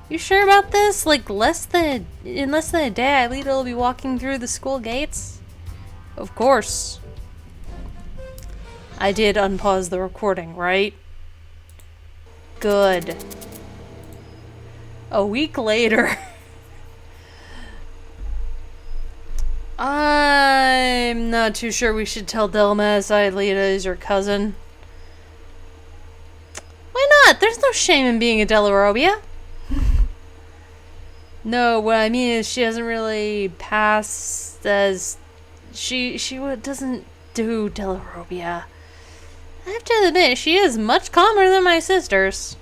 You sure about this? Like, in less than a day, Aelita will be walking through the school gates? Of course. I did unpause the recording, right? Good. A week later. I'm not too sure we should tell Delmas Aelita is your cousin. Why not? not. There's no shame in being a Delarobia. No, what I mean is she doesn't really pass as... She doesn't do Delarobia. I have to admit, she is much calmer than my sisters.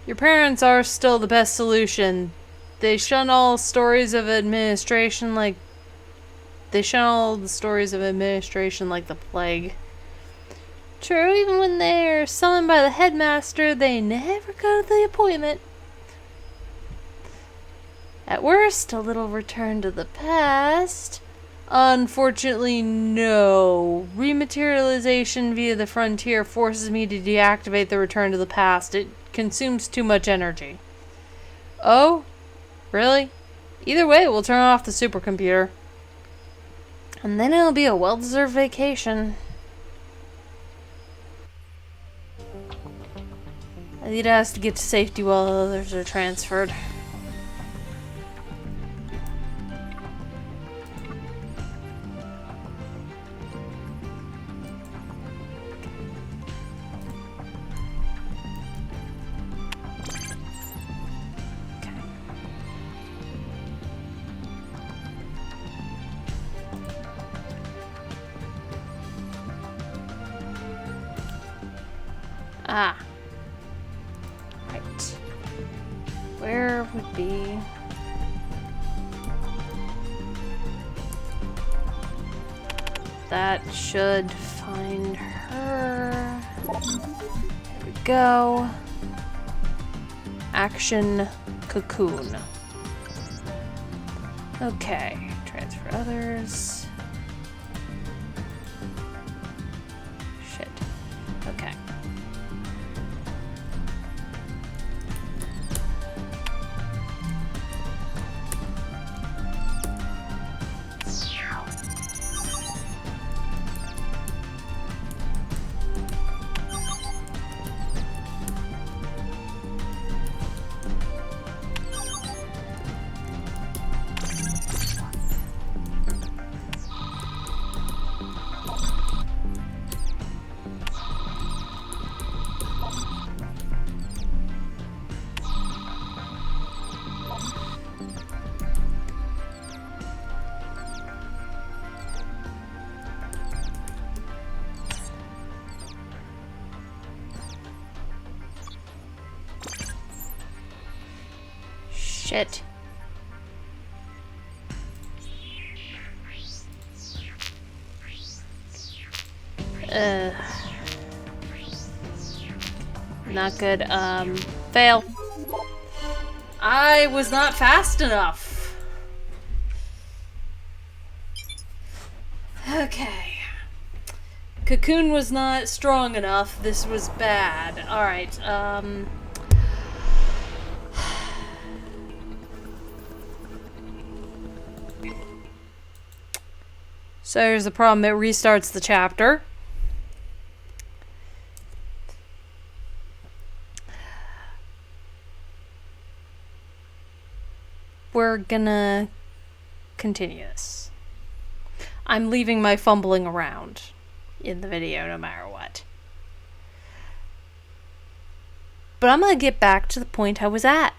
Your parents are still the best solution. They shun all stories of administration like... They shun all the stories of administration like the plague. True, even when they're summoned by the headmaster, they never go to the appointment. At worst, a little return to the past. Unfortunately, no. Rematerialization via the frontier forces me to deactivate the return to the past. It consumes too much energy. Oh? Really? Either way, we'll turn off the supercomputer. And then it'll be a well-deserved vacation. Aelita has to get to safety while others are transferred. Ah. Right. Where would be... That should find her. There we go. Action cocoon. Okay. Transfer others. Shit. Okay. Shit. Not good. Fail. I was not fast enough. Okay. Cocoon was not strong enough. This was bad. Alright, So here's the problem, it restarts the chapter. We're gonna continue this. I'm leaving my fumbling around in the video no matter what. But I'm gonna get back to the point I was at.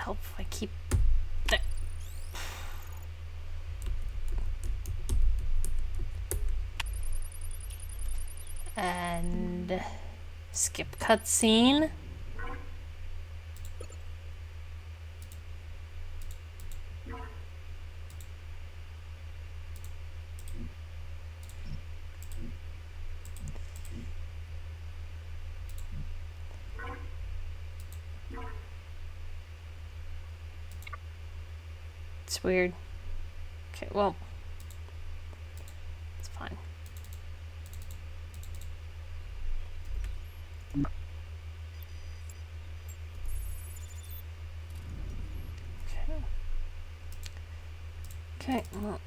help if I keep there. And skip cutscene. It's weird. Okay, well, it's fine. Okay, well.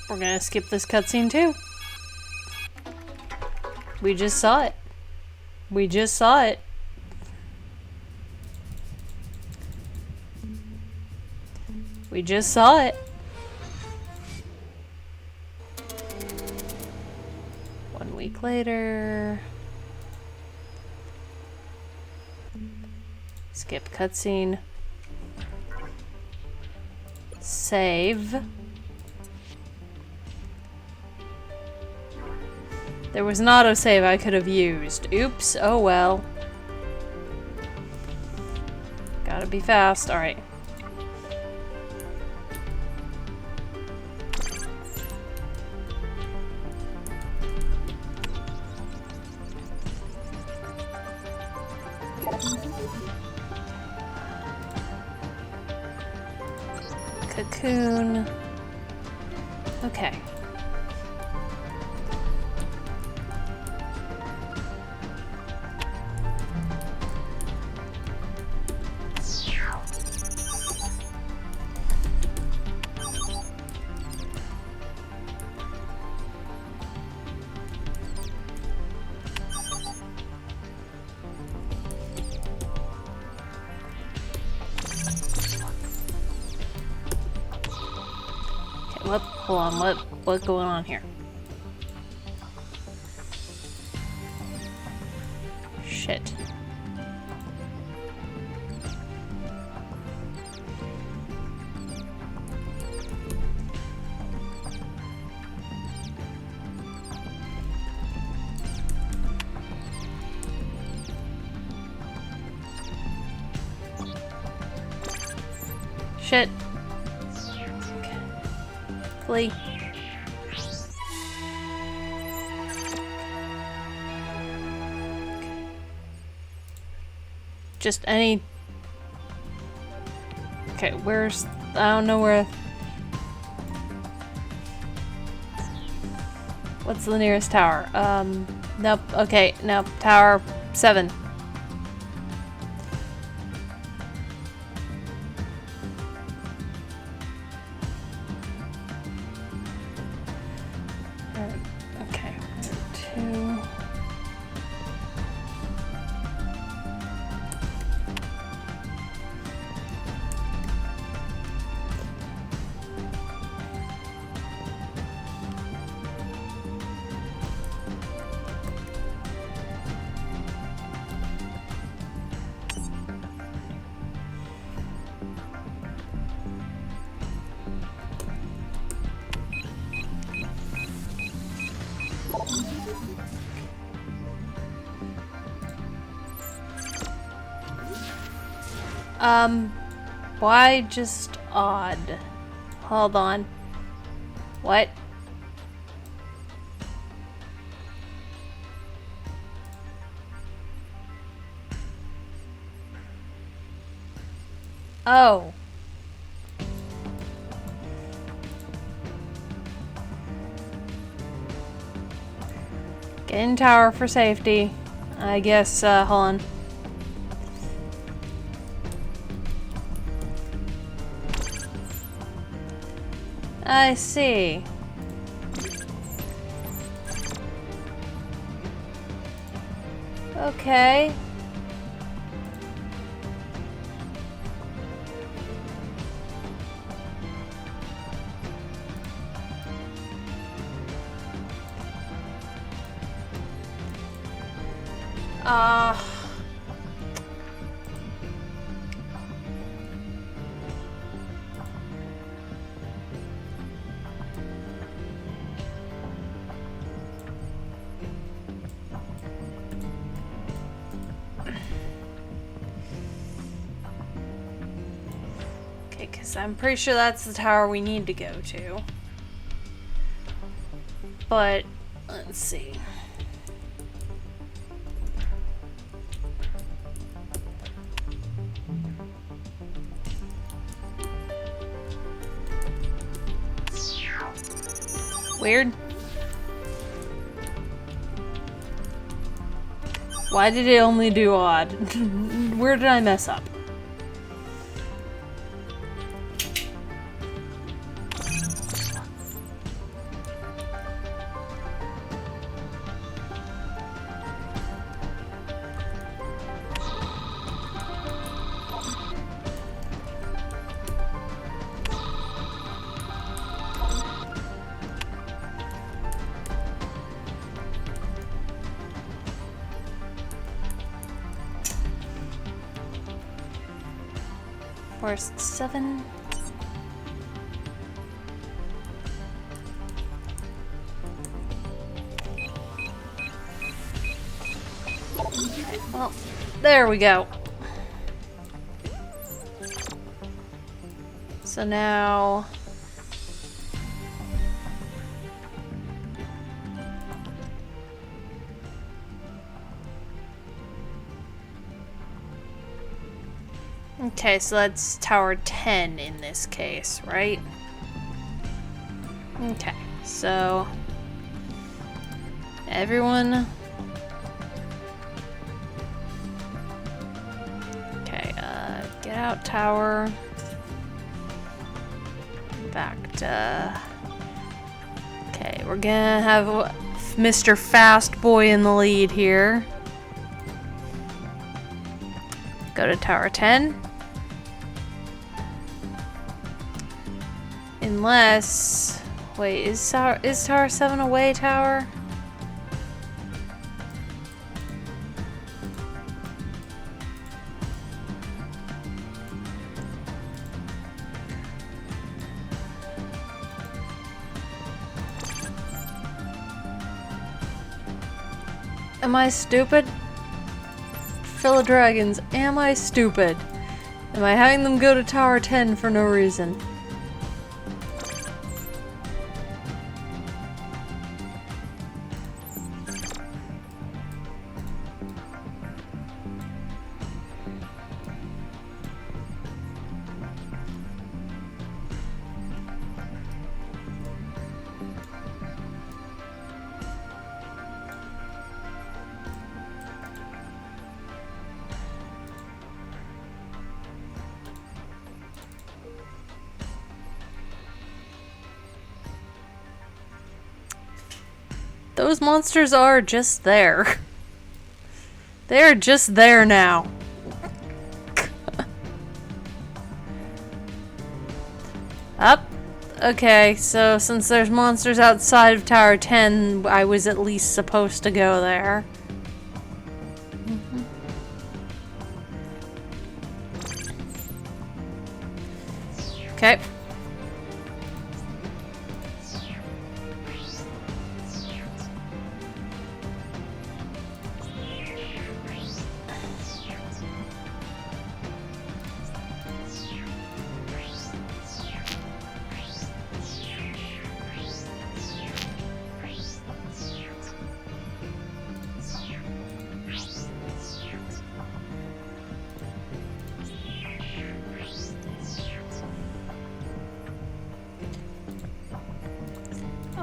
We're gonna skip this cutscene too. We just saw it. We just saw it. We just saw it. One week later. Skip cutscene. Save. There was an autosave I could have used. Oops, oh well. Gotta be fast, alright. Cocoon. Okay. Hold on, what's going on here? Shit. Shit. Flee. Just any... Okay, where's... I don't know where... What's the nearest tower? Nope. Okay, nope. Tower 7. Okay, 2. Why just odd? Hold on. What? Oh. Get in tower for safety. I guess, hold on. I see. Okay. Okay, because I'm pretty sure that's the tower we need to go to. But, let's see. Weird. Why did it only do odd? Where did I mess up? Where's 7? Well, there we go. So now... Okay, so that's Tower 10 in this case, right? Okay, so... Everyone... Okay, get out tower. Back to... Okay, we're gonna have Mr. Fast Boy in the lead here. Go to Tower 10. Unless... Wait, is Tower 7 away tower? Am I stupid? Fellow dragons, am I stupid? Am I having them go to Tower 10 for no reason? Those monsters are just there. They're just there now. Up. Okay, so since there's monsters outside of Tower 10, I was at least supposed to go there. Okay.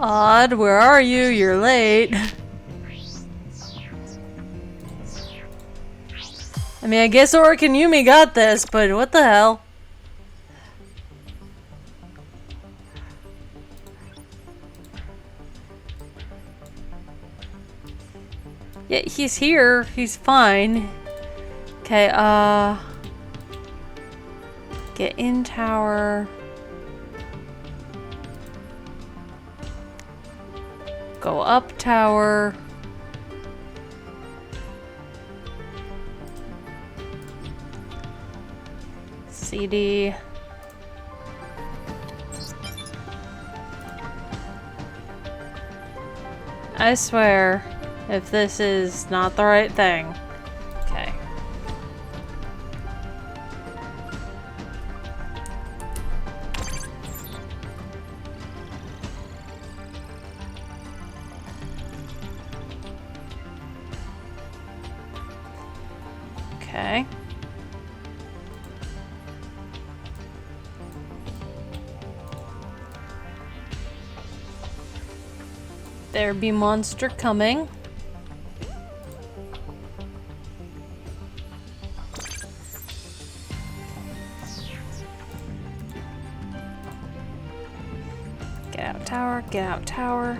Odd, where are you? You're late. I mean, I guess Oric and Yumi got this, but what the hell? Yeah, he's here. He's fine. Okay, get in tower. Go up tower. CD. I swear, if this is not the right thing. Okay. Okay. There be monster coming. Get out tower, get out tower.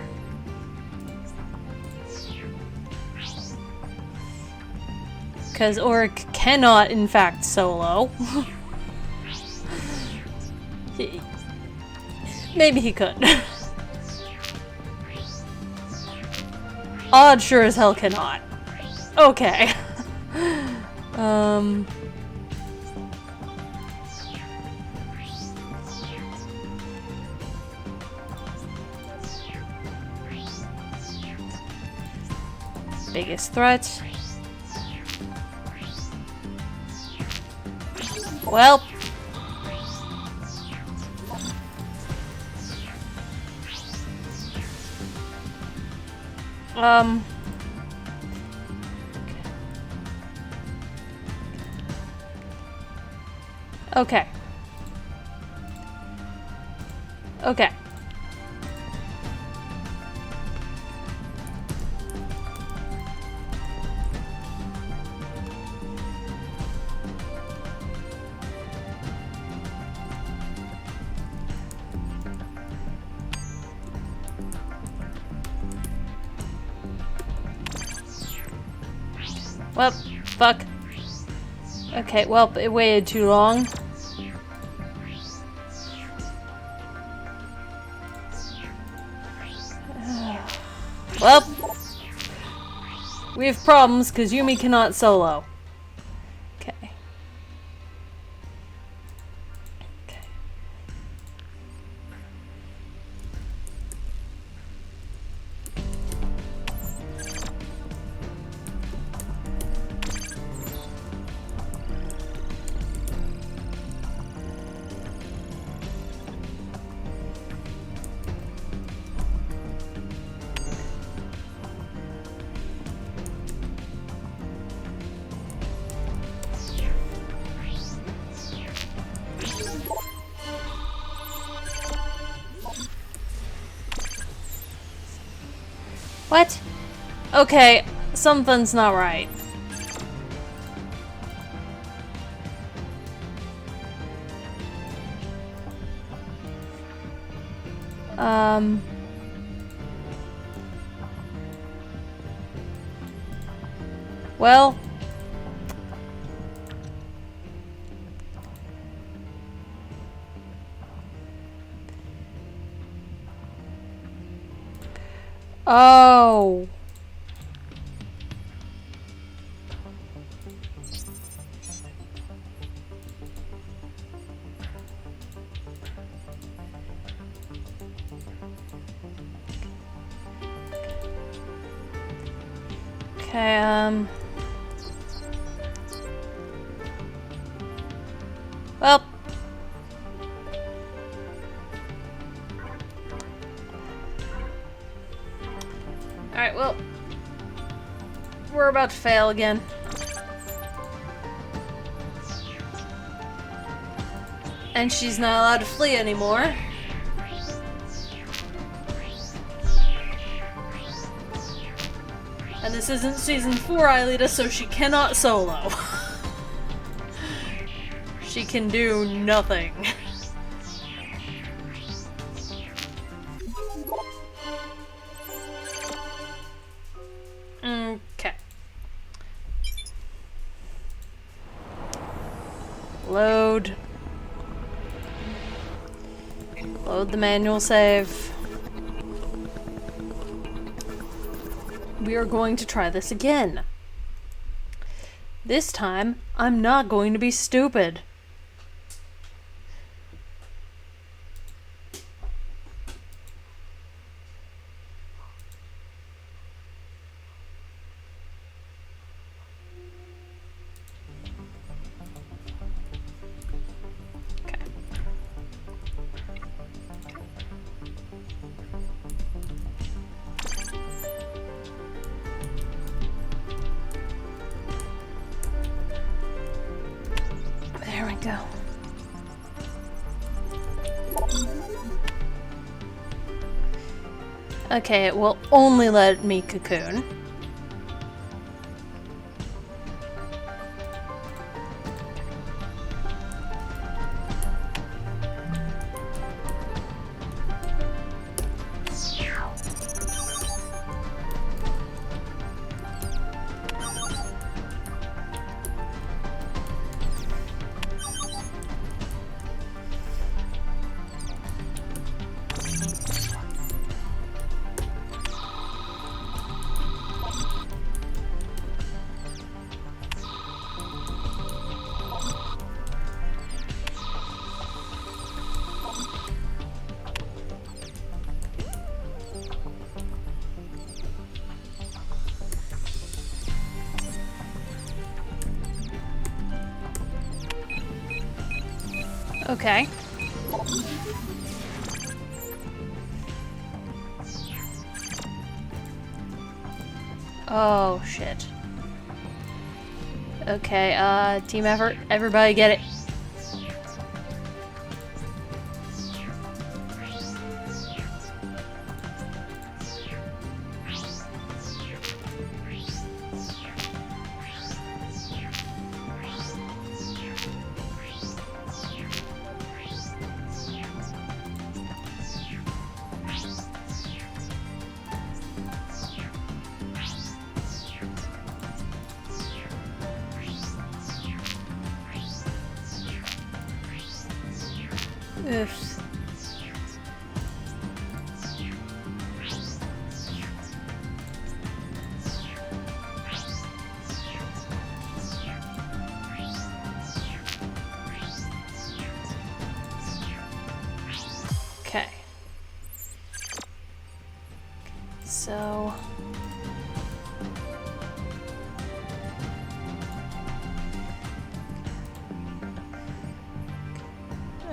Because Oric cannot, in fact, solo. Maybe he could. Odd sure as hell cannot. Okay. Biggest threat. Well. Okay. Okay. Well, fuck. Okay, well, it waited too long. Well, we have problems because Yumi cannot solo. Okay. Okay. What? Okay, something's not right. Well. Oh. Okay, well. Alright, well. We're about to fail again. And she's not allowed to flee anymore. And this isn't season 4 Aelita, so she cannot solo. She can do nothing. Okay. Load. Load the manual save. We are going to try this again. This time, I'm not going to be stupid. go. Okay, it will only let me cocoon. Okay. Oh, shit. Okay, team effort. Everybody get it. Oof. Okay. So...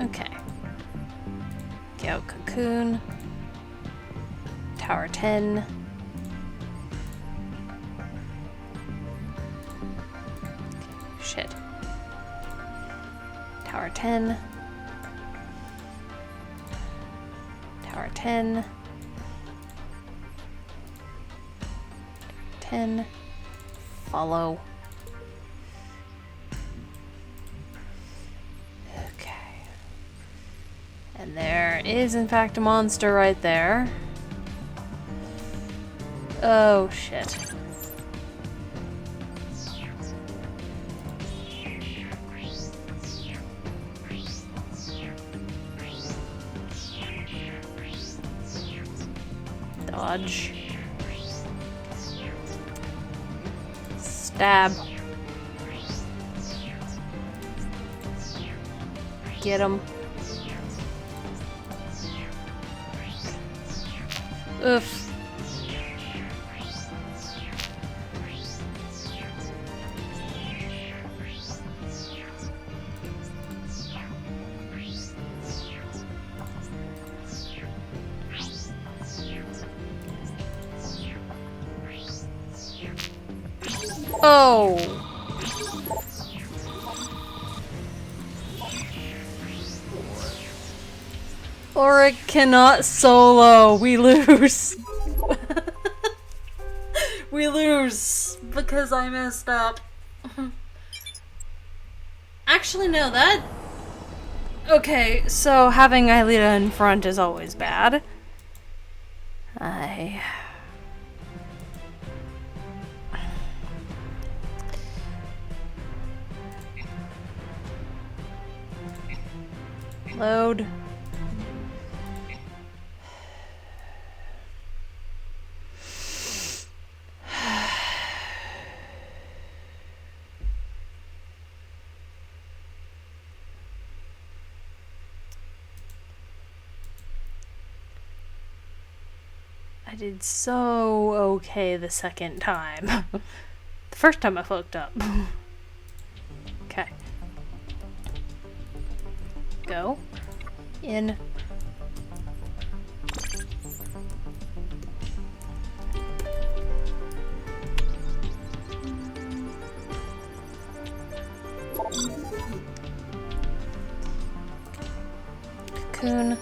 Okay. Go cocoon. Tower 10. Shit. Tower 10. Tower 10. 10. Follow. Okay. And there is, in fact, a monster right there. Oh, shit. Dodge. Stab. Get him. Oof. Oh. Auric cannot solo. We lose. We lose because I messed up. Actually, no, that... Okay, so having Aelita in front is always bad. Load. I did so okay the second time. The first time I fucked up. Okay. Go. In. cocoon.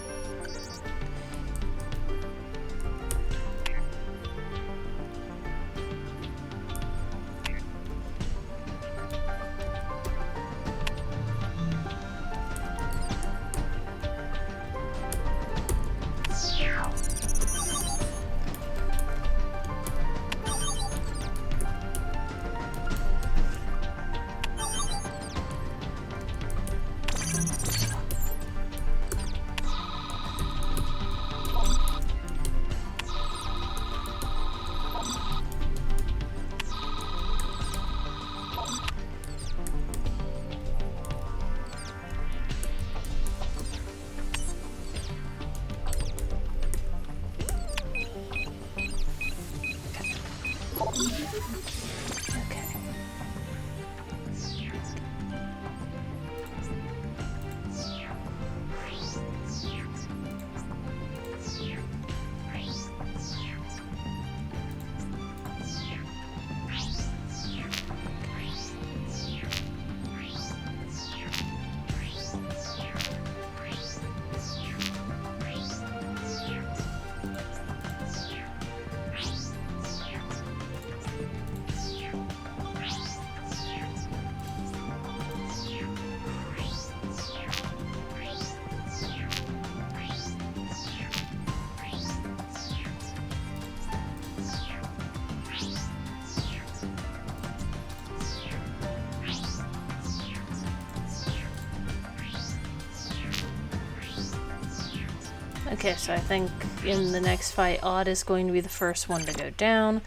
Okay, so I think in the next fight, Odd is going to be the first one to go down.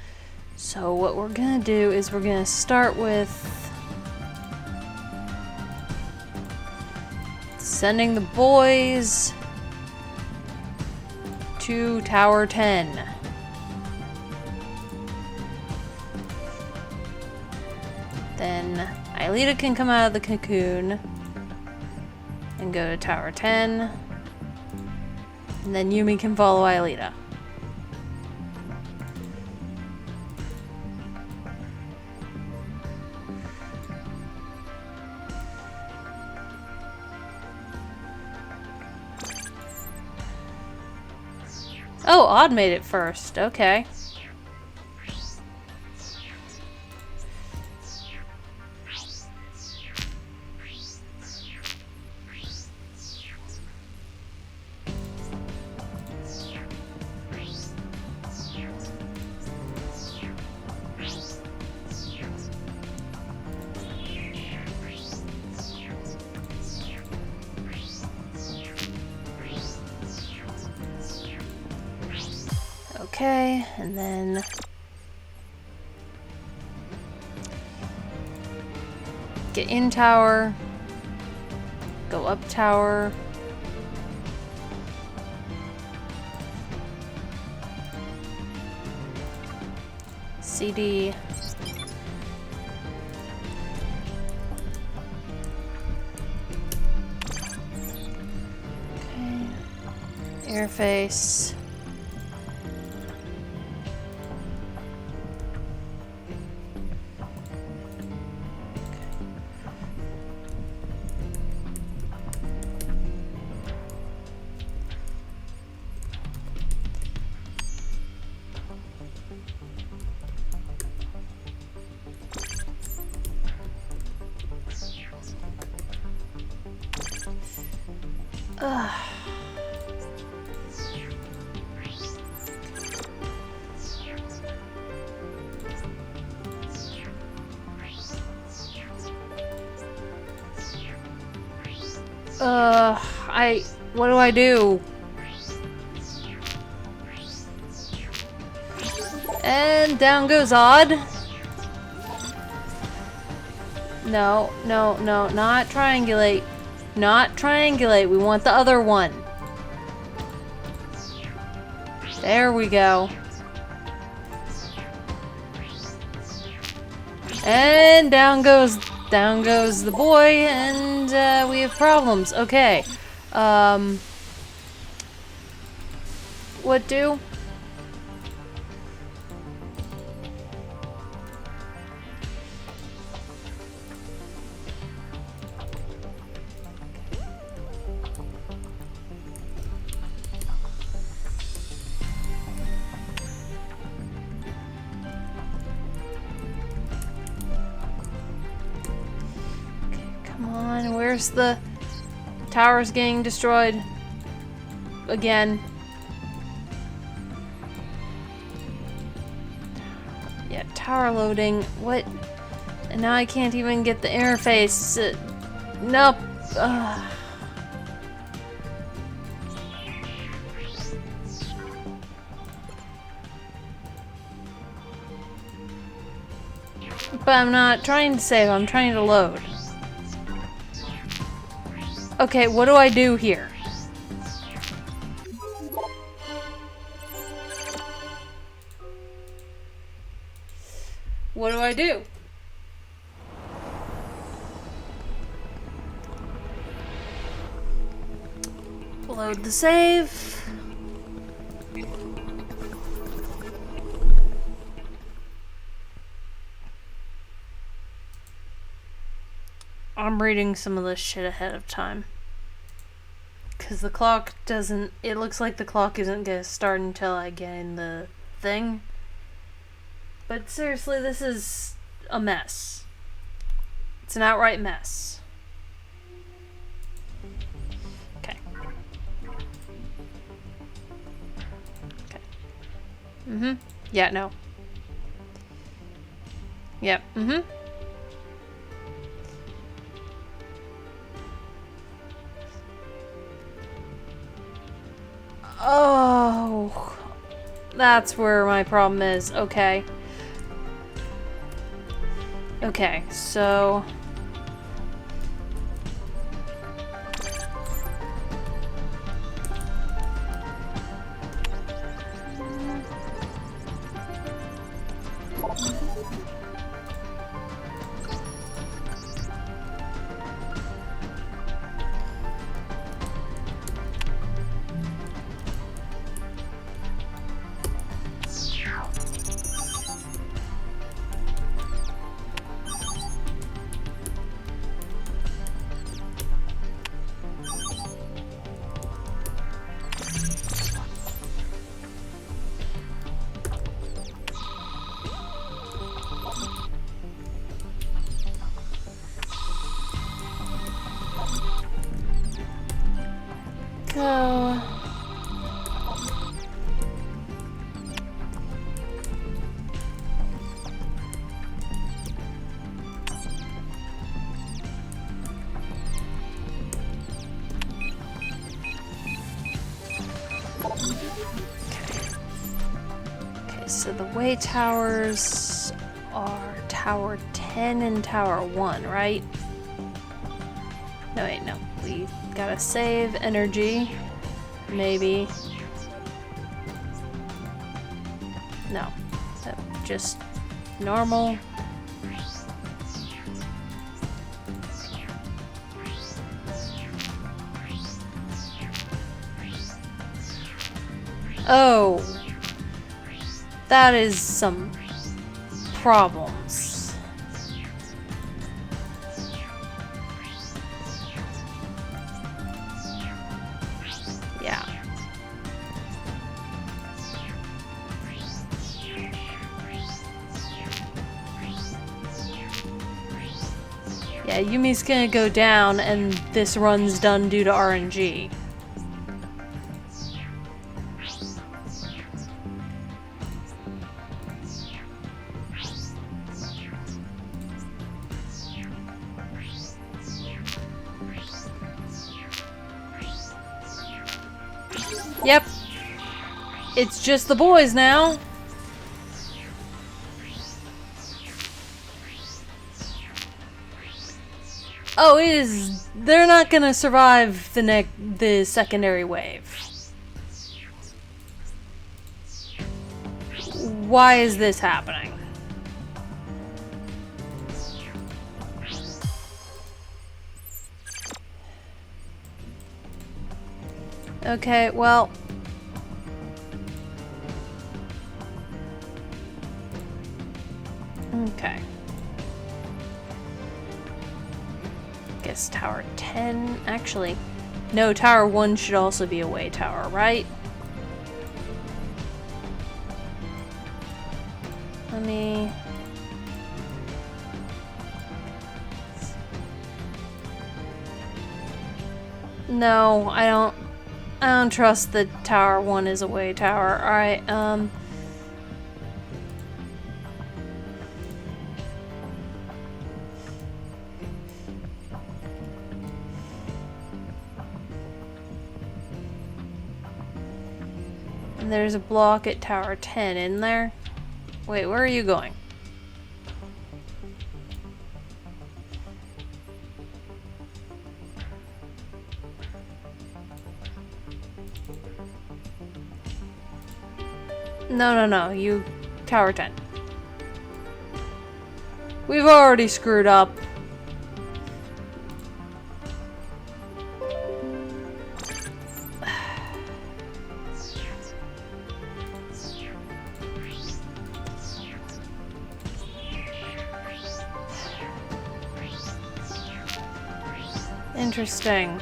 So what we're gonna do is we're gonna start with sending the boys to Tower 10. Then Aelita can come out of the cocoon and go to Tower 10. And then Yumi can follow Aelita. Oh, Odd made it first. Okay. Okay, and then get in tower, go up tower, CD, okay, interface. What do I do? And down goes Odd. No, no, no, not triangulate. Not triangulate, we want the other one. There we go. And down goes the boy, and we have problems. Okay. What do? Come on, where's the tower's getting destroyed? Again. Yeah, tower loading. What? And now I can't even get the interface. Nope. But I'm not trying to save, I'm trying to load. Okay, what do I do here? What do I do? Load the save. I'm reading some of this shit ahead of time. Because the clock doesn't... It looks like the clock isn't going to start until I get in the thing. But seriously, this is a mess. It's an outright mess. Okay. Okay. Mm-hmm. Yeah, no. Yep, mm-hmm. Oh, that's where my problem is. Okay. Okay, so... go. Okay, so the way towers are Tower 10 and Tower 1, right? No, wait, no. We gotta save energy. Maybe. No. So just normal. Oh. That is some problems. Yeah. Yeah, Yumi's gonna go down and this run's done due to RNG. Yep. It's just the boys now. Oh, it is. They're not gonna survive the secondary wave. Why is this happening? Okay, well. Okay. Guess Tower 10. Actually, no, Tower 1 should also be a way tower, right? Let me... No, I don't trust the tower. One is away tower. Alright, and there's a block at tower 10 in there. Wait, where are you going? No, you tower 10. We've already screwed up. Interesting.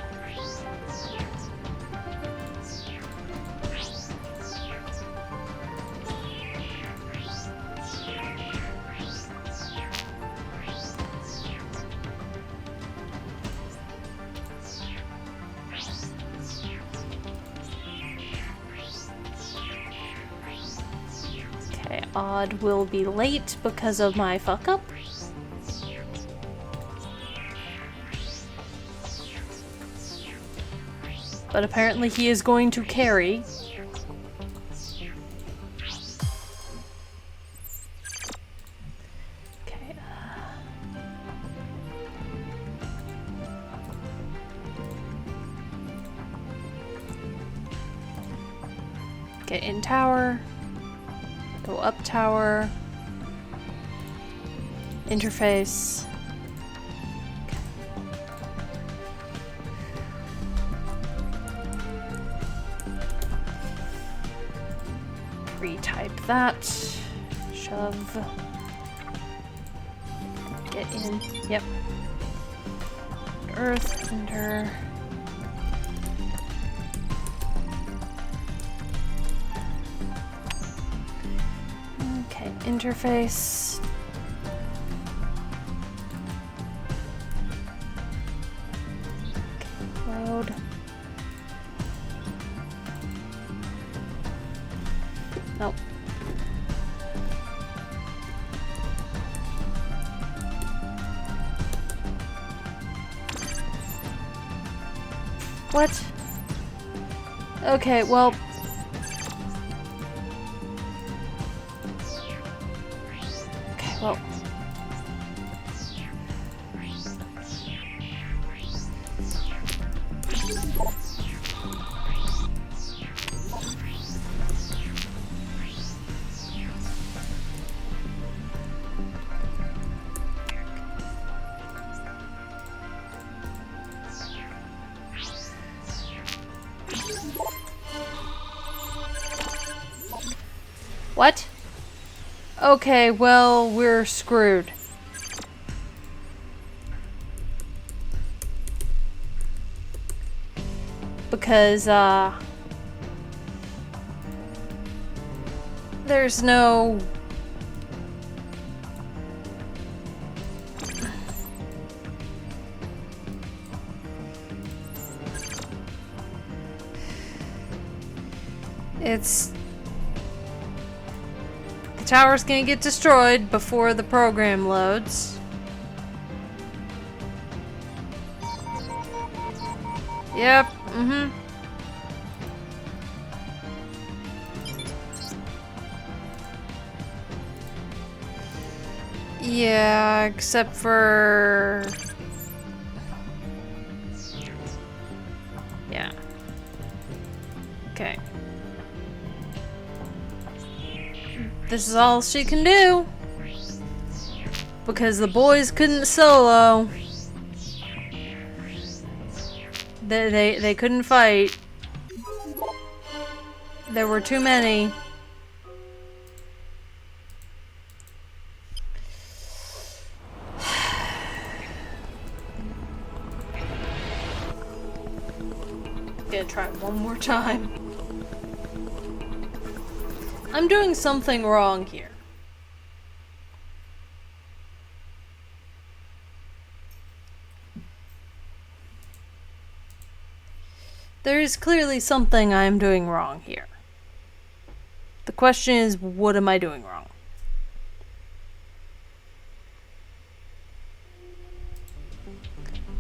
Okay, Odd will be late because of my fuck up. But apparently he is going to carry. Okay. Get in tower. Go up tower. Interface. Retype that. Shove. Get in. Yep. Earth. Enter. Okay. Interface. Okay. Load. Nope. What? Okay, well. Okay, well. What? Okay, well, we're screwed. Because, there's no... It's... The tower's gonna get destroyed before the program loads. Yep, Yeah, except for... Yeah. Okay. This is all she can do. Because the boys couldn't solo. They couldn't fight. There were too many. Gonna try one more time. I'm doing something wrong here. There is clearly something I am doing wrong here. The question is, what am I doing wrong?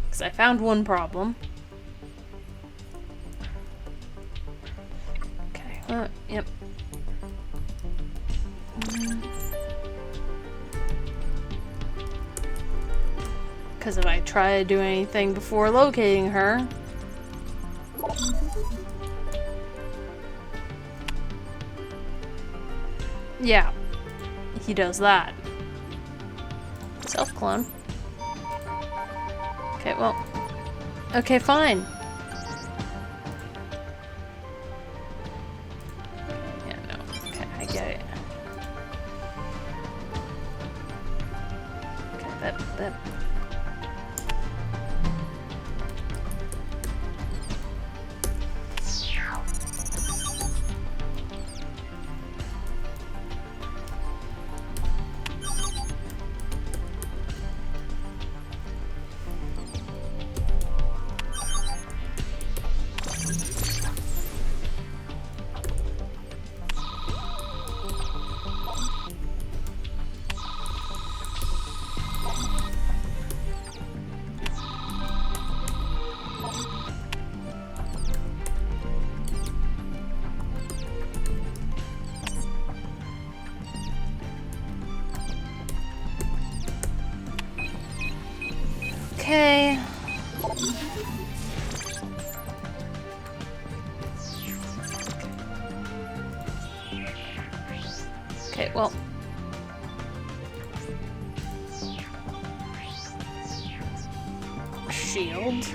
Because I found one problem. Okay, yep. Because if I try to do anything before locating her... Yeah, he does that. Self-clone. Okay, well... Okay, fine. Yeah, no. Okay, I get it. Okay, that... Okay. Okay, well. Shield.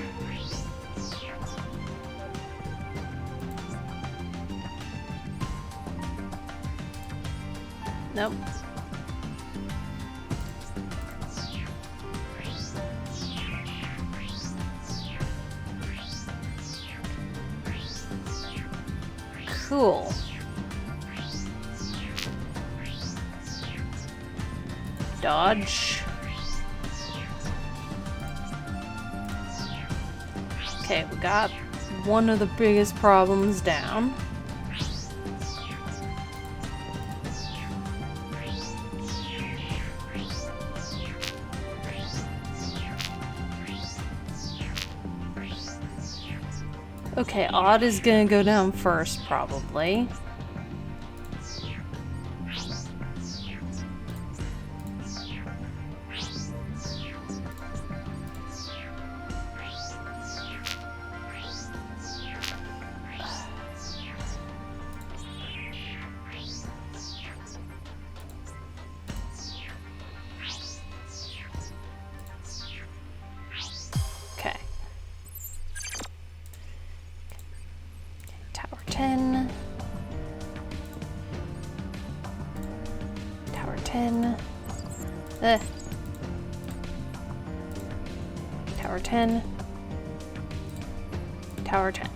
Nope. Cool. Dodge. Okay, we got one of the biggest problems down. Okay, Odd is gonna go down first, probably. Okay. Tower 10. Tower 10. Tower 10. Tower 10.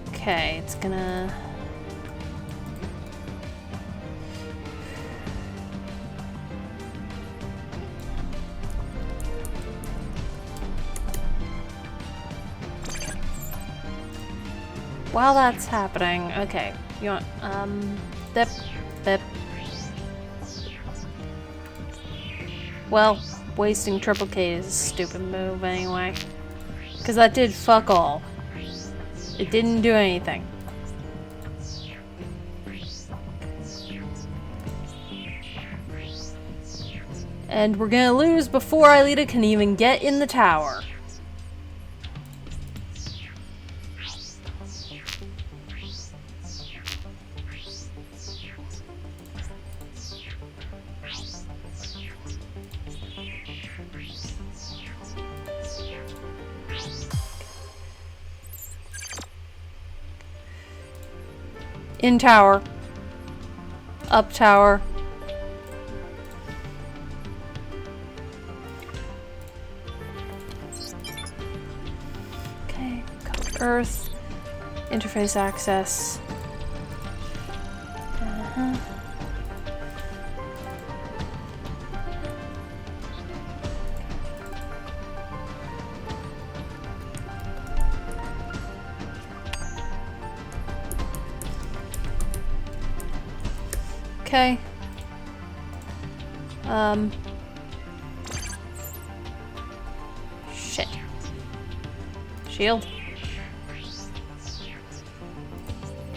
Okay, it's gonna... While that's happening, okay, you want, dip. Well, wasting triple K is a stupid move anyway. Because that did fuck all. It didn't do anything. And we're gonna lose before Aelita can even get in the tower. In tower. Up tower. Okay, code Earth. Interface access. Okay. Shit. Shield.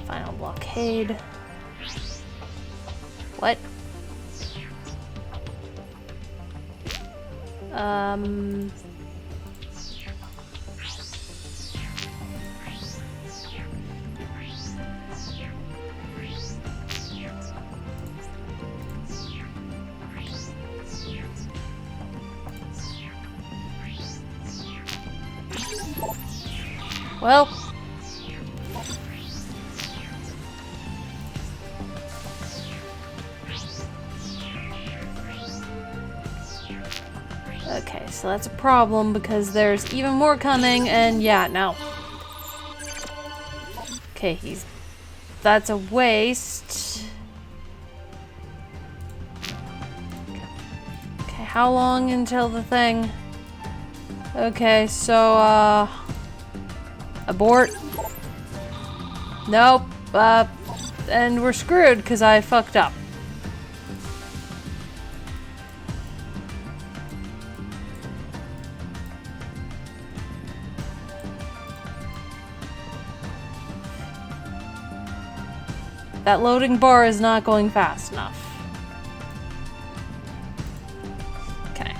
Final blockade. What? Well. Okay, so that's a problem because there's even more coming, and yeah, no. Okay, that's a waste. Okay, how long until the thing? Okay, so, abort. Nope, and we're screwed because I fucked up. That loading bar is not going fast enough. Okay.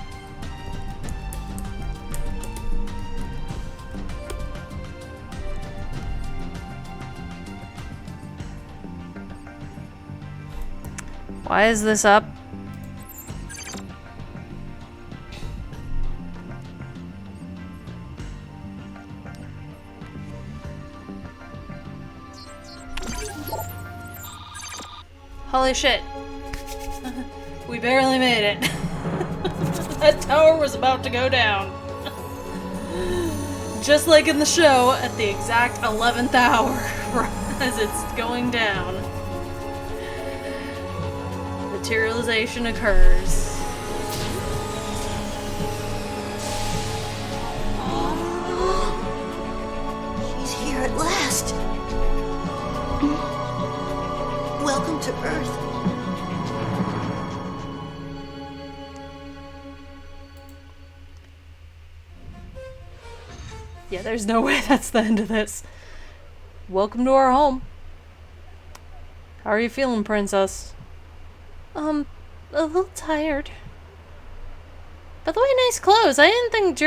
Why is this up? Holy shit. We barely made it. That tower was about to go down. Just like in the show, at the exact 11th hour as it's going down. Materialization occurs. She's here at last. Welcome to Earth. Yeah, there's no way that's the end of this. Welcome to our home. How are you feeling, princess? A little tired. By the way, nice clothes. I didn't think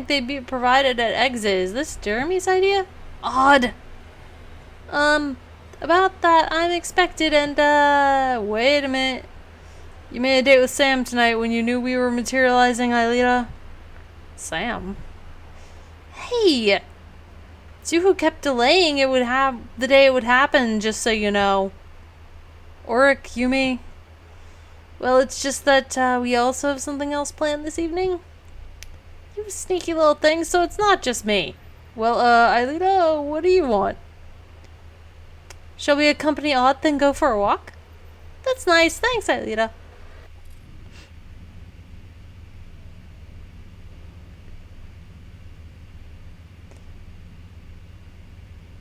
they'd be provided at exit. Is this Jeremy's idea? Odd. About that, I'm expected and, wait a minute. You made a date with Sam tonight when you knew we were materializing Aelita? Sam? Hey! It's you who kept delaying the day it would happen, just so you know. Oric, Yumi. Well, it's just that, we also have something else planned this evening. You sneaky little thing, so it's not just me. Well, Aelita, what do you want? Shall we accompany Odd, then go for a walk? That's nice. Thanks, Aelita.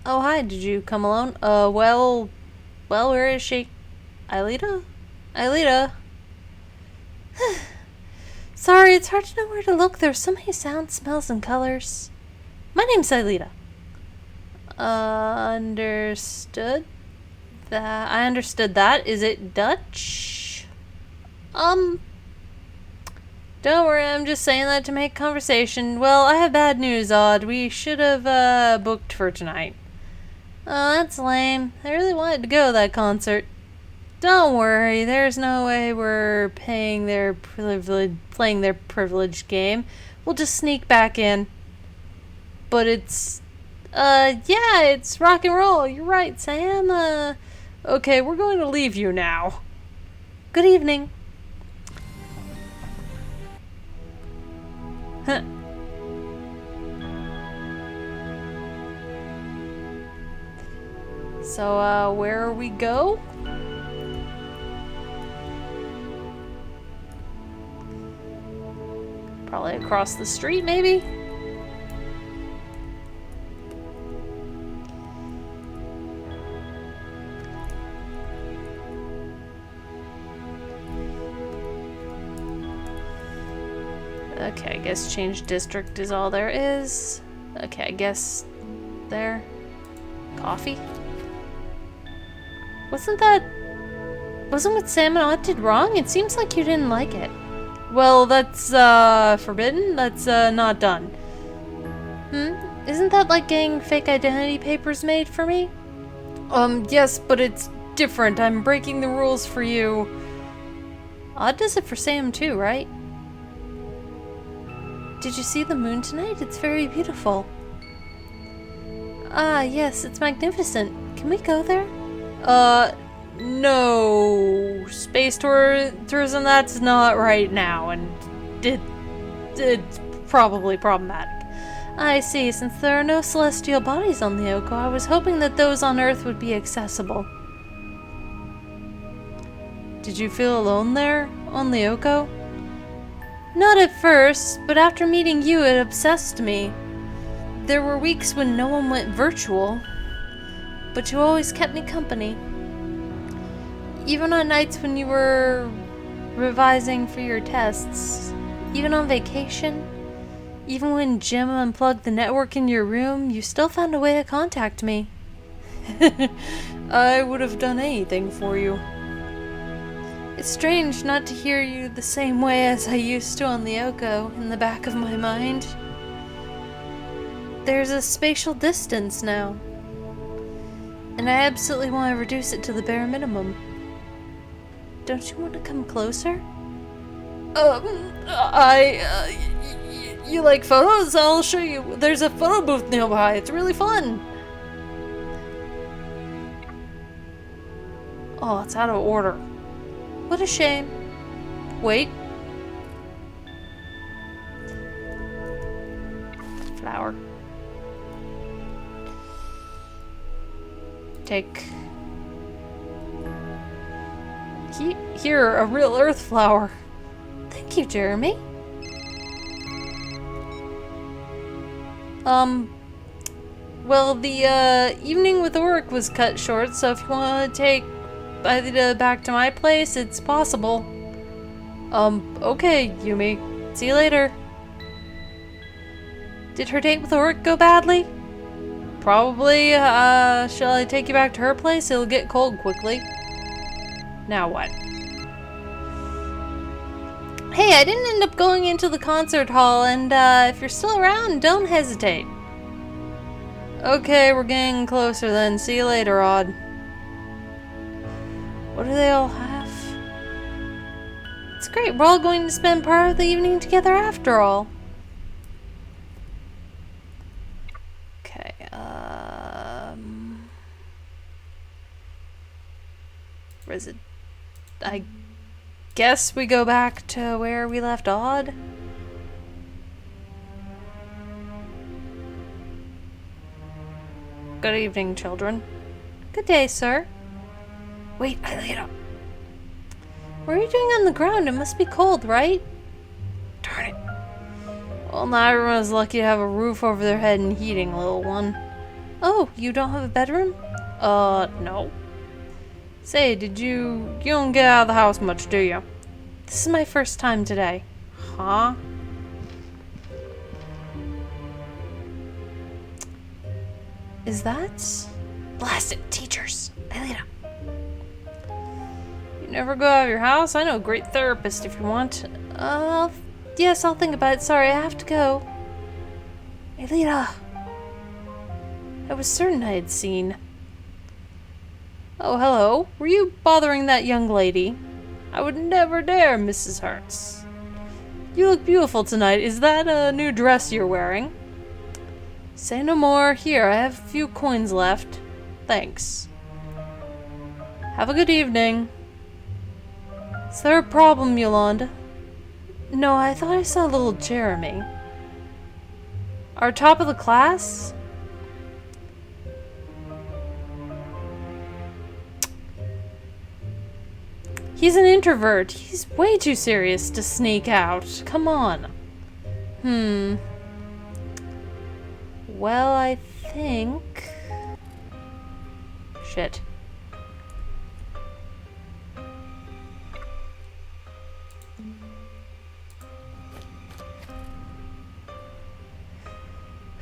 Oh, hi. Did you come alone? Well, where is she? Aelita? Aelita? Sorry, it's hard to know where to look. There's so many sounds, smells, and colors. My name's Aelita. Understood that. I understood that. Is it Dutch? Don't worry, I'm just saying that to make conversation. Well, I have bad news, Odd. We should have, booked for tonight. Oh, that's lame. I really wanted to go to that concert. Don't worry, there's no way we're playing their privileged game. We'll just sneak back in. But it's yeah, it's rock and roll. You're right, Sam. Okay, we're going to leave you now. Good evening. Huh. So, where we go? Probably across the street, maybe? Okay, I guess change district is all there is. Okay, I guess there. Coffee? Wasn't what Sam and Aunt did wrong? It seems like you didn't like it. Well, that's, forbidden? That's, not done. Isn't that like getting fake identity papers made for me? Yes, but it's different. I'm breaking the rules for you. Odd does it for Sam too, right? Did you see the moon tonight? It's very beautiful. Ah, yes, it's magnificent. Can we go there? No. Space tourism, that's not right now, and it's probably problematic. I see. Since there are no celestial bodies on Lyoko, I was hoping that those on Earth would be accessible. Did you feel alone there, on Lyoko? Not at first, but after meeting you, it obsessed me. There were weeks when no one went virtual, but you always kept me company. Even on nights when you were revising for your tests, even on vacation, even when Jim unplugged the network in your room, you still found a way to contact me. I would have done anything for you. It's strange not to hear you the same way as I used to on Lyoko in the back of my mind. There's a spatial distance now, and I absolutely want to reduce it to the bare minimum. Don't you want to come closer? You like photos? I'll show you. There's a photo booth nearby. It's really fun. Oh, it's out of order. What a shame. Wait. Flower. Take. Here, a real earth flower. Thank you, Jeremy. Well, the, evening with Oric was cut short, so if you want to take Aelita back to my place, it's possible. Okay, Yumi. See you later. Did her date with Oric go badly? Probably. Shall I take you back to her place? It'll get cold quickly. Now what? Hey, I didn't end up going into the concert hall, and if you're still around, don't hesitate. Okay, we're getting closer then. See you later, Odd. What do they all have? It's great, we're all going to spend part of the evening together after all. Okay, where's it? I guess we go back to where we left Odd. Good evening, children. Good day, sir. Wait, Aelita. What are you doing on the ground? It must be cold, right? Darn it. Well, not everyone's lucky to have a roof over their head and heating, little one. Oh, you don't have a bedroom? No. Say, you don't get out of the house much, do you? This is my first time today. Huh? Is that? Blast it, teachers. Aelita. You never go out of your house? I know a great therapist if you want. Yes, I'll think about it. Sorry, I have to go. Aelita. I was certain I had seen. Oh, hello. Were you bothering that young lady? I would never dare, Mrs. Hertz. You look beautiful tonight. Is that a new dress you're wearing? Say no more. Here, I have a few coins left. Thanks. Have a good evening. Is there a problem, Yolanda? No, I thought I saw little Jeremy. Our top of the class? He's an introvert. He's way too serious to sneak out. Come on. Well, I think... Shit.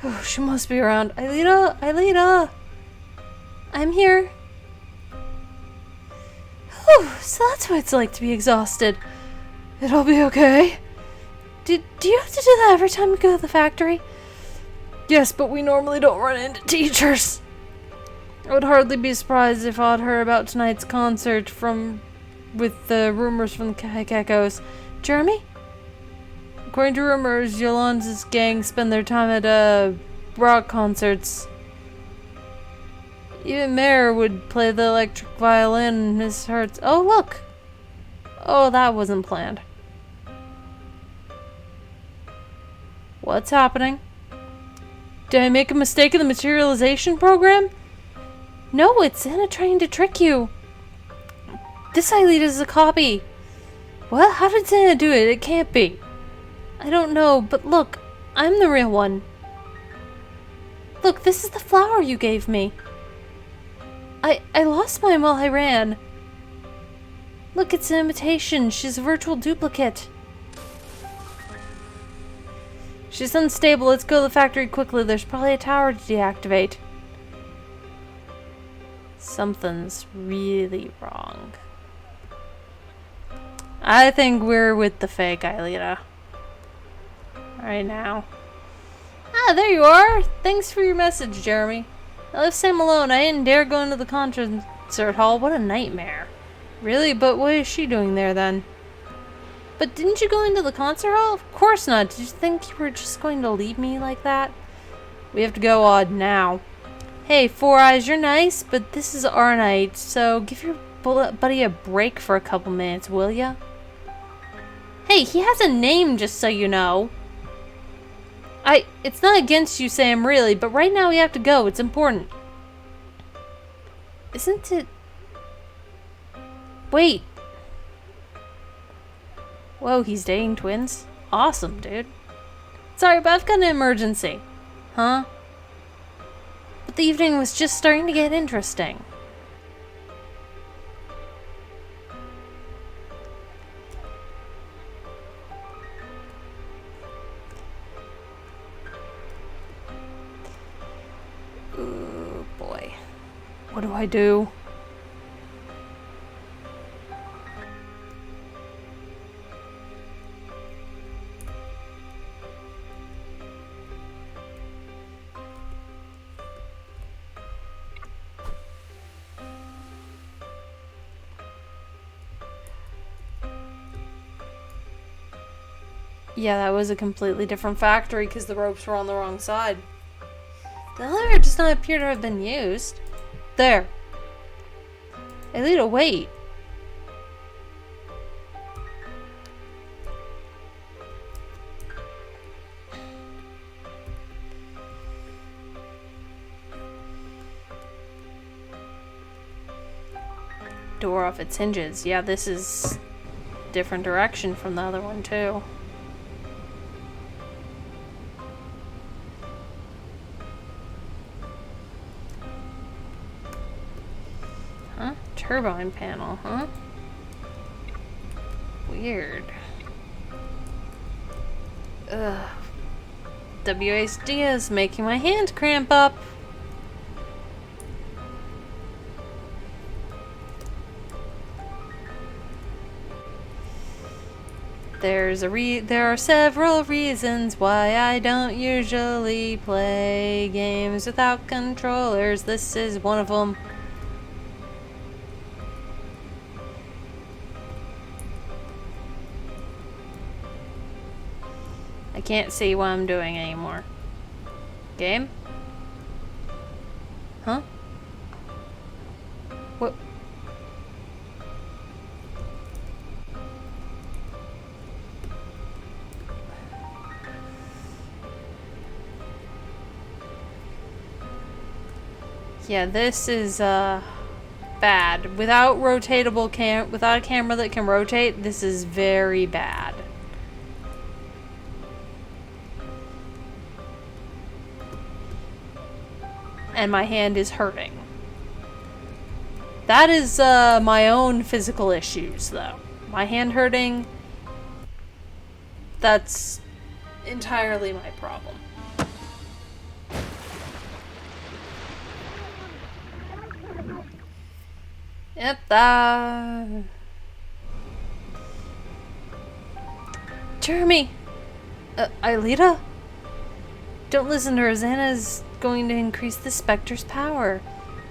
Oh, she must be around. Aelita! Aelita! I'm here. Whew, so that's what it's like to be exhausted. It'll be okay. Do you have to do that every time you go to the factory? Yes, but we normally don't run into teachers. I would hardly be surprised if I'd heard about tonight's concert with the rumors from the Geckos. Jeremy? According to rumors, Yolanda's gang spend their time at rock concerts. Even Mare would play the electric violin. Miss Hertz. Oh, look! Oh, that wasn't planned. What's happening? Did I make a mistake in the materialization program? No, it's Santa trying to trick you. This Aelita is a copy. What? How did Santa do it? It can't be. I don't know, but look, I'm the real one. Look, this is the flower you gave me. I lost mine while I ran. Look, it's an imitation. She's a virtual duplicate. She's unstable. Let's go to the factory quickly. There's probably a tower to deactivate. Something's really wrong. I think we're with the fake Aelita. Right now. Ah, there you are! Thanks for your message, Jeremy. I left Sam alone. I didn't dare go into the concert hall. What a nightmare. Really? But what is she doing there then? But didn't you go into the concert hall? Of course not. Did you think you were just going to leave me like that? We have to go odd now. Hey, Four Eyes, you're nice, but this is our night, so give your buddy a break for a couple minutes, will ya? Hey, he has a name, just so you know. It's not against you, Sam, really, but right now we have to go. It's important. Isn't it? Wait. Whoa, he's dating twins? Awesome, dude. Sorry, but I've got an emergency. Huh? But the evening was just starting to get interesting. Ooh, boy. What do I do? Yeah, that was a completely different factory because the ropes were on the wrong side. The elevator does not appear to have been used. There. Aelita, wait. Door off its hinges. Yeah, this is different direction from the other one too. Huh? Turbine panel, huh? Weird. Ugh. WASD is making my hand cramp up. There are several reasons why I don't usually play games without controllers. This is one of them. I can't see what I'm doing anymore. Game? Huh? What? Yeah, this is bad. Without without a camera that can rotate, this is very bad. And my hand is hurting. That is my own physical issues, though. My hand hurting, that's entirely my problem. Yep, Jeremy! Aelita? Don't listen to her. Xana's going to increase the Spectre's power.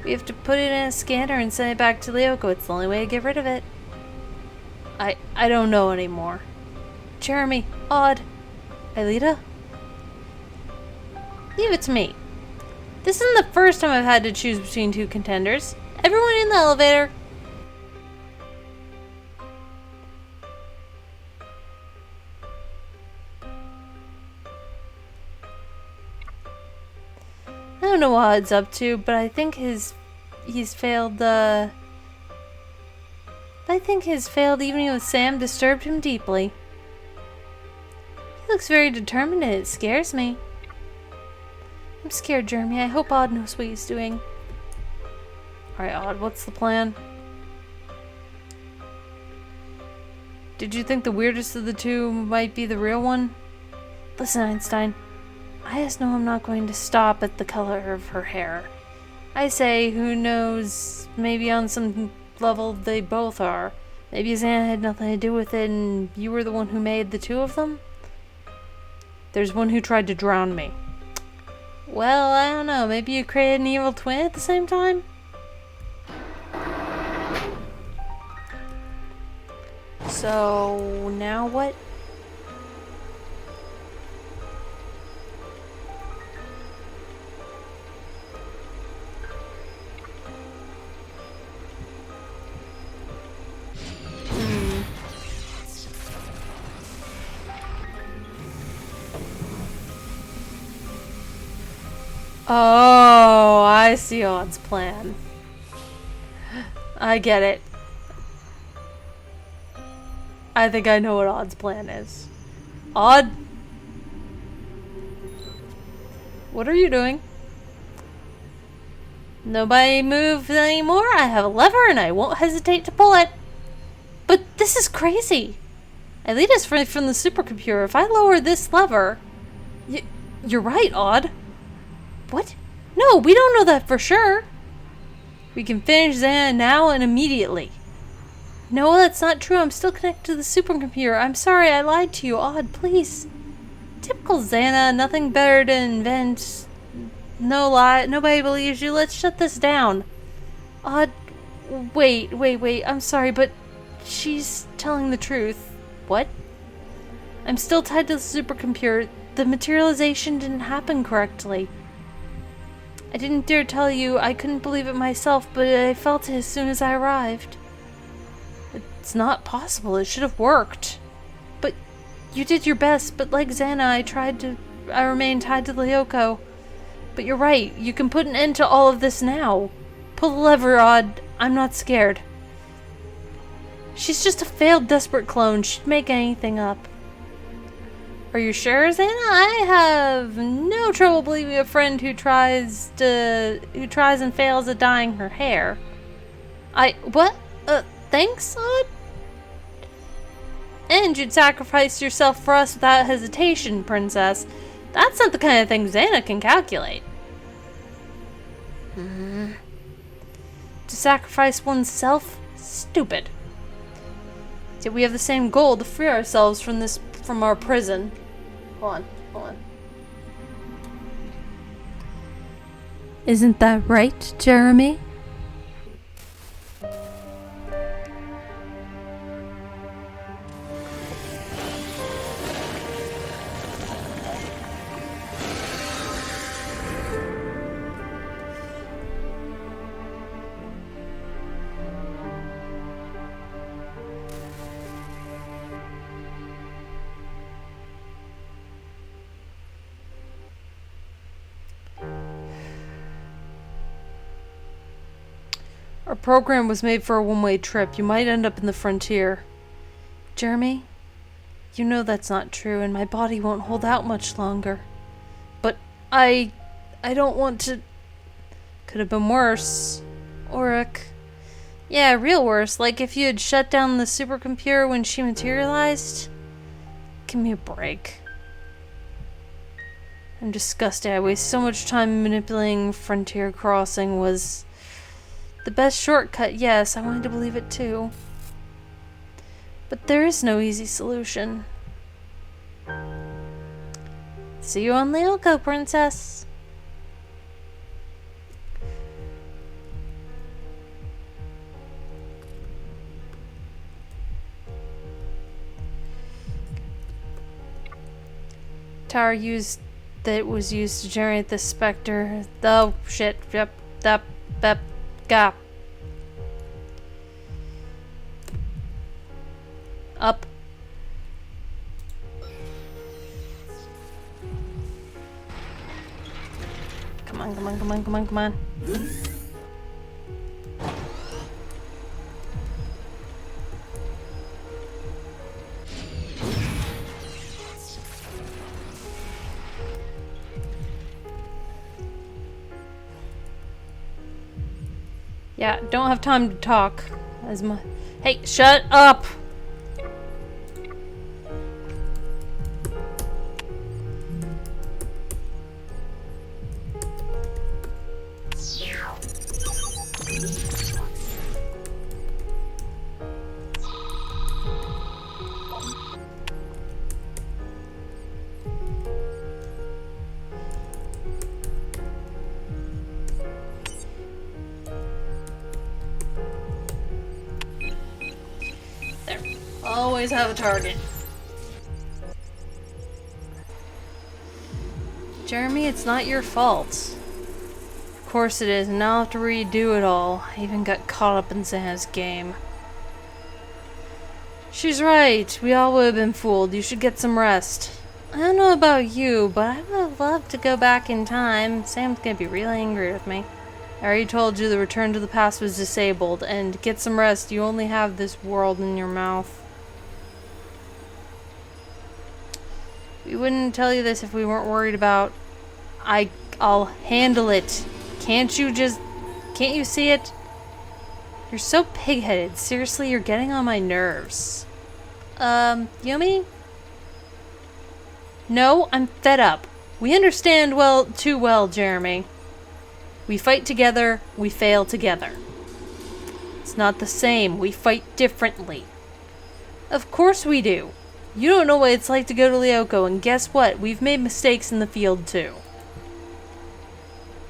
We have to put it in a scanner and send it back to Lyoko. It's the only way to get rid of it. I don't know anymore. Jeremy, Odd, Aelita? Leave it to me. This isn't the first time I've had to choose between two contenders. Everyone in the elevator. I don't know what Odd's up to, but I think he's failed even with Sam disturbed him deeply. He looks very determined and it scares me. I'm scared, Jeremy. I hope Odd knows what he's doing. Alright, Odd, what's the plan? Did you think the weirdest of the two might be the real one? Listen, Einstein. I just know I'm not going to stop at the color of her hair. I say, who knows, maybe on some level they both are. Maybe Xana had nothing to do with it and you were the one who made the two of them? There's one who tried to drown me. Well, I don't know. Maybe you created an evil twin at the same time? So, now what? Oh, I see Odd's plan. I get it. I think I know what Odd's plan is. Odd? What are you doing? Nobody move anymore? I have a lever and I won't hesitate to pull it. But this is crazy. Aelita's from the supercomputer. If I lower this lever... You're right, Odd. What? No, we don't know that for sure. We can finish Xana now and immediately. No, that's not true. I'm still connected to the supercomputer. I'm sorry, I lied to you. Odd, please. Typical Xana, nothing better to invent. No lie, nobody believes you. Let's shut this down. Odd, wait. I'm sorry, but she's telling the truth. What? I'm still tied to the supercomputer. The materialization didn't happen correctly. I didn't dare tell you. I couldn't believe it myself, but I felt it as soon as I arrived. It's not possible. It should have worked. But you did your best. But like Xana, I remained tied to Lyoko. But you're right. You can put an end to all of this now. Pull the lever, Odd. I'm not scared. She's just a failed, desperate clone. She'd make anything up. Are you sure, Xana? I have no trouble believing a friend who tries and fails at dyeing her hair. What? Thanks, Odd? And you'd sacrifice yourself for us without hesitation, Princess. That's not the kind of thing Xana can calculate. To sacrifice oneself? Stupid. Yet we have the same goal, to free ourselves from our prison. Hold on. Isn't that right, Jeremy? Our program was made for a one-way trip. You might end up in the frontier. Jeremy, you know that's not true, and my body won't hold out much longer. But I don't want to... Could have been worse. Auric. Yeah, real worse. Like if you had shut down the supercomputer when she materialized. Give me a break. I'm disgusted. I waste so much time manipulating Frontier Crossing was... The best shortcut, yes, I wanted to believe it too. But there is no easy solution. See you on Lyoko, princess. Tower that was used to generate the specter. Oh shit. Yep. Gap. Up. Come on. Yeah, don't have time to talk. Hey, shut up! Always have a target. Jeremy, it's not your fault. Of course it is, and now I'll have to redo it all. I even got caught up in Xana's game. She's right. We all would have been fooled. You should get some rest. I don't know about you, but I would have loved to go back in time. Sam's gonna be really angry with me. I already told you the return to the past was disabled, and get some rest. You only have this world in your mouth. We wouldn't tell you this if we weren't worried about... I'll handle it. Can't you see it? You're so pig-headed. Seriously, you're getting on my nerves. Yumi? No, I'm fed up. We understand too well, Jeremy. We fight together, we fail together. It's not the same. We fight differently. Of course we do. You don't know what it's like to go to Lyoko, and guess what? We've made mistakes in the field too.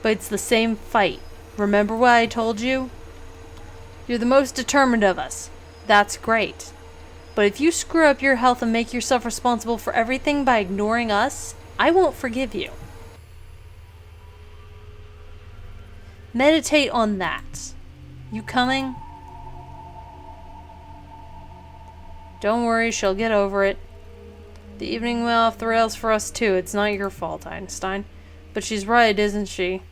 But it's the same fight. Remember what I told you? You're the most determined of us. That's great. But if you screw up your health and make yourself responsible for everything by ignoring us, I won't forgive you. Meditate on that. You coming? Don't worry, she'll get over it. The evening went off the rails for us too. It's not your fault, Einstein. But she's right, isn't she?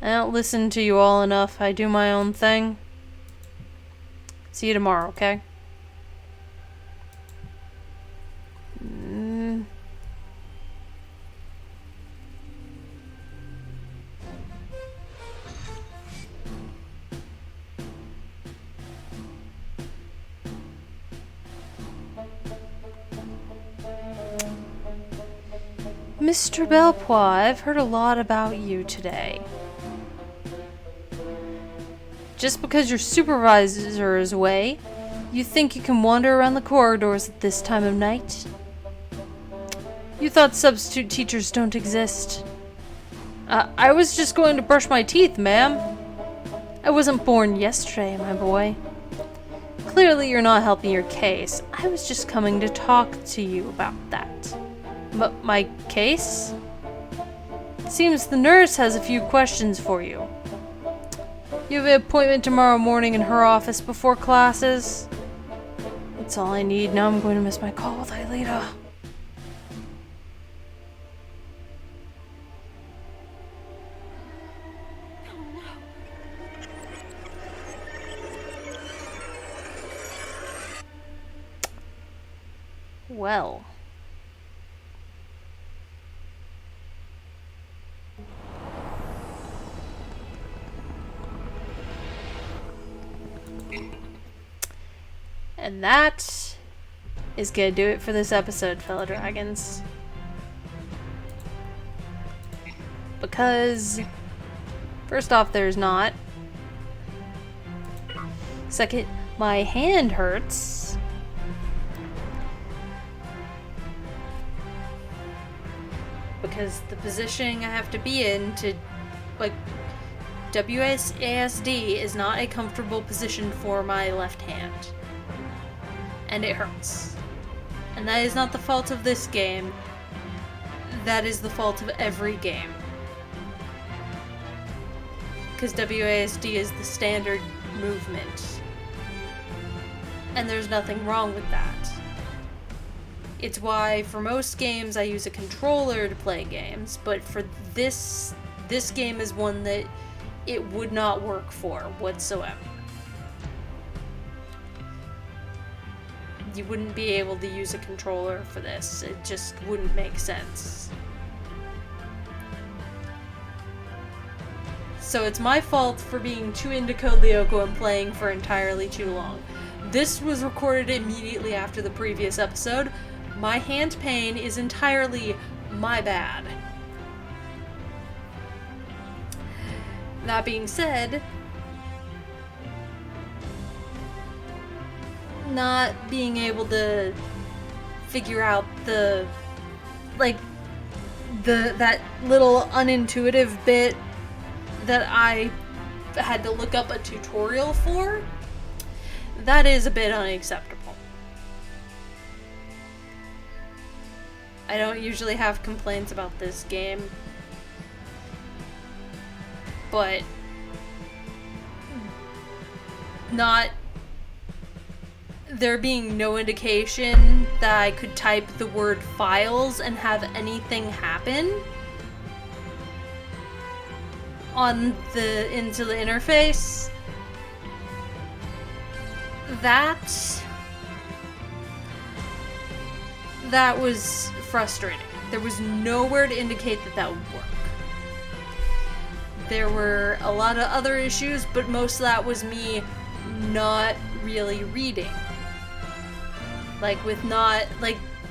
I don't listen to you all enough. I do my own thing. See you tomorrow, okay? Mr. Belpois, I've heard a lot about you today. Just because your supervisor is away, you think you can wander around the corridors at this time of night? You thought substitute teachers don't exist. I was just going to brush my teeth, ma'am. I wasn't born yesterday, my boy. Clearly you're not helping your case. I was just coming to talk to you about that. My case? Seems the nurse has a few questions for you. You have an appointment tomorrow morning in her office before classes. That's all I need. Now I'm going to miss my call with Aelita. Well. And that is gonna do it for this episode, fellow dragons. Because, first off, there's not. Second, my hand hurts. Because the positioning I have to be in to, like, WASD is not a comfortable position for my left hand. And it hurts. And that is not the fault of this game. That is the fault of every game. Because WASD is the standard movement. And there's nothing wrong with that. It's why for most games I use a controller to play games, but for this game is one that it would not work for whatsoever. You wouldn't be able to use a controller for this. It just wouldn't make sense. So it's my fault for being too into Code Lyoko and playing for entirely too long. This was recorded immediately after the previous episode. My hand pain is entirely my bad. That being said, not being able to figure out that little unintuitive bit that I had to look up a tutorial for, that is a bit unacceptable. I don't usually have complaints about this game, but not there being no indication that I could type the word files and have anything happen into the interface. That was frustrating. There was nowhere to indicate that would work. There were a lot of other issues, but most of that was me not really reading.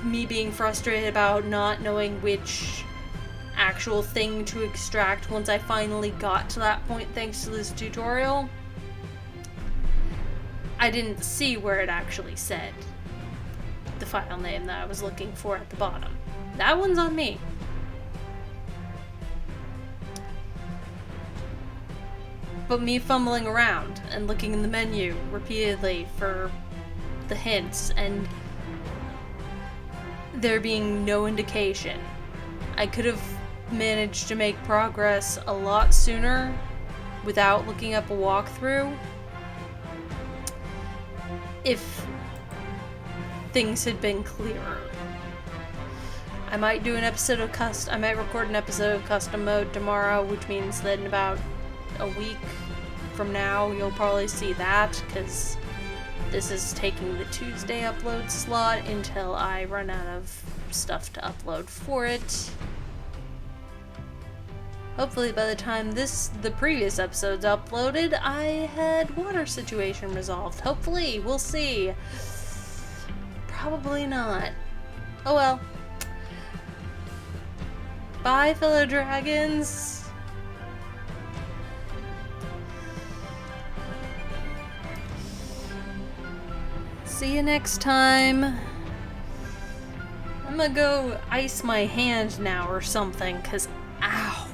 Me being frustrated about not knowing which actual thing to extract once I finally got to that point thanks to this tutorial. I didn't see where it actually said the file name that I was looking for at the bottom. That one's on me. But me fumbling around and looking in the menu repeatedly for the hints and there being no indication. I could have managed to make progress a lot sooner without looking up a walkthrough if things had been clearer. I might record an episode of custom mode tomorrow, which means that in about a week from now you'll probably see that, because this is taking the Tuesday upload slot until I run out of stuff to upload for it. Hopefully by the time the previous episode's uploaded, I had water situation resolved. Hopefully, we'll see. Probably not. Oh well. Bye, fellow dragons. See you next time. I'm gonna go ice my hand now or something, cause ow.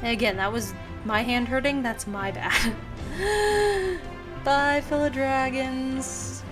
And again, that was my hand hurting, that's my bad. Bye, fellow dragons.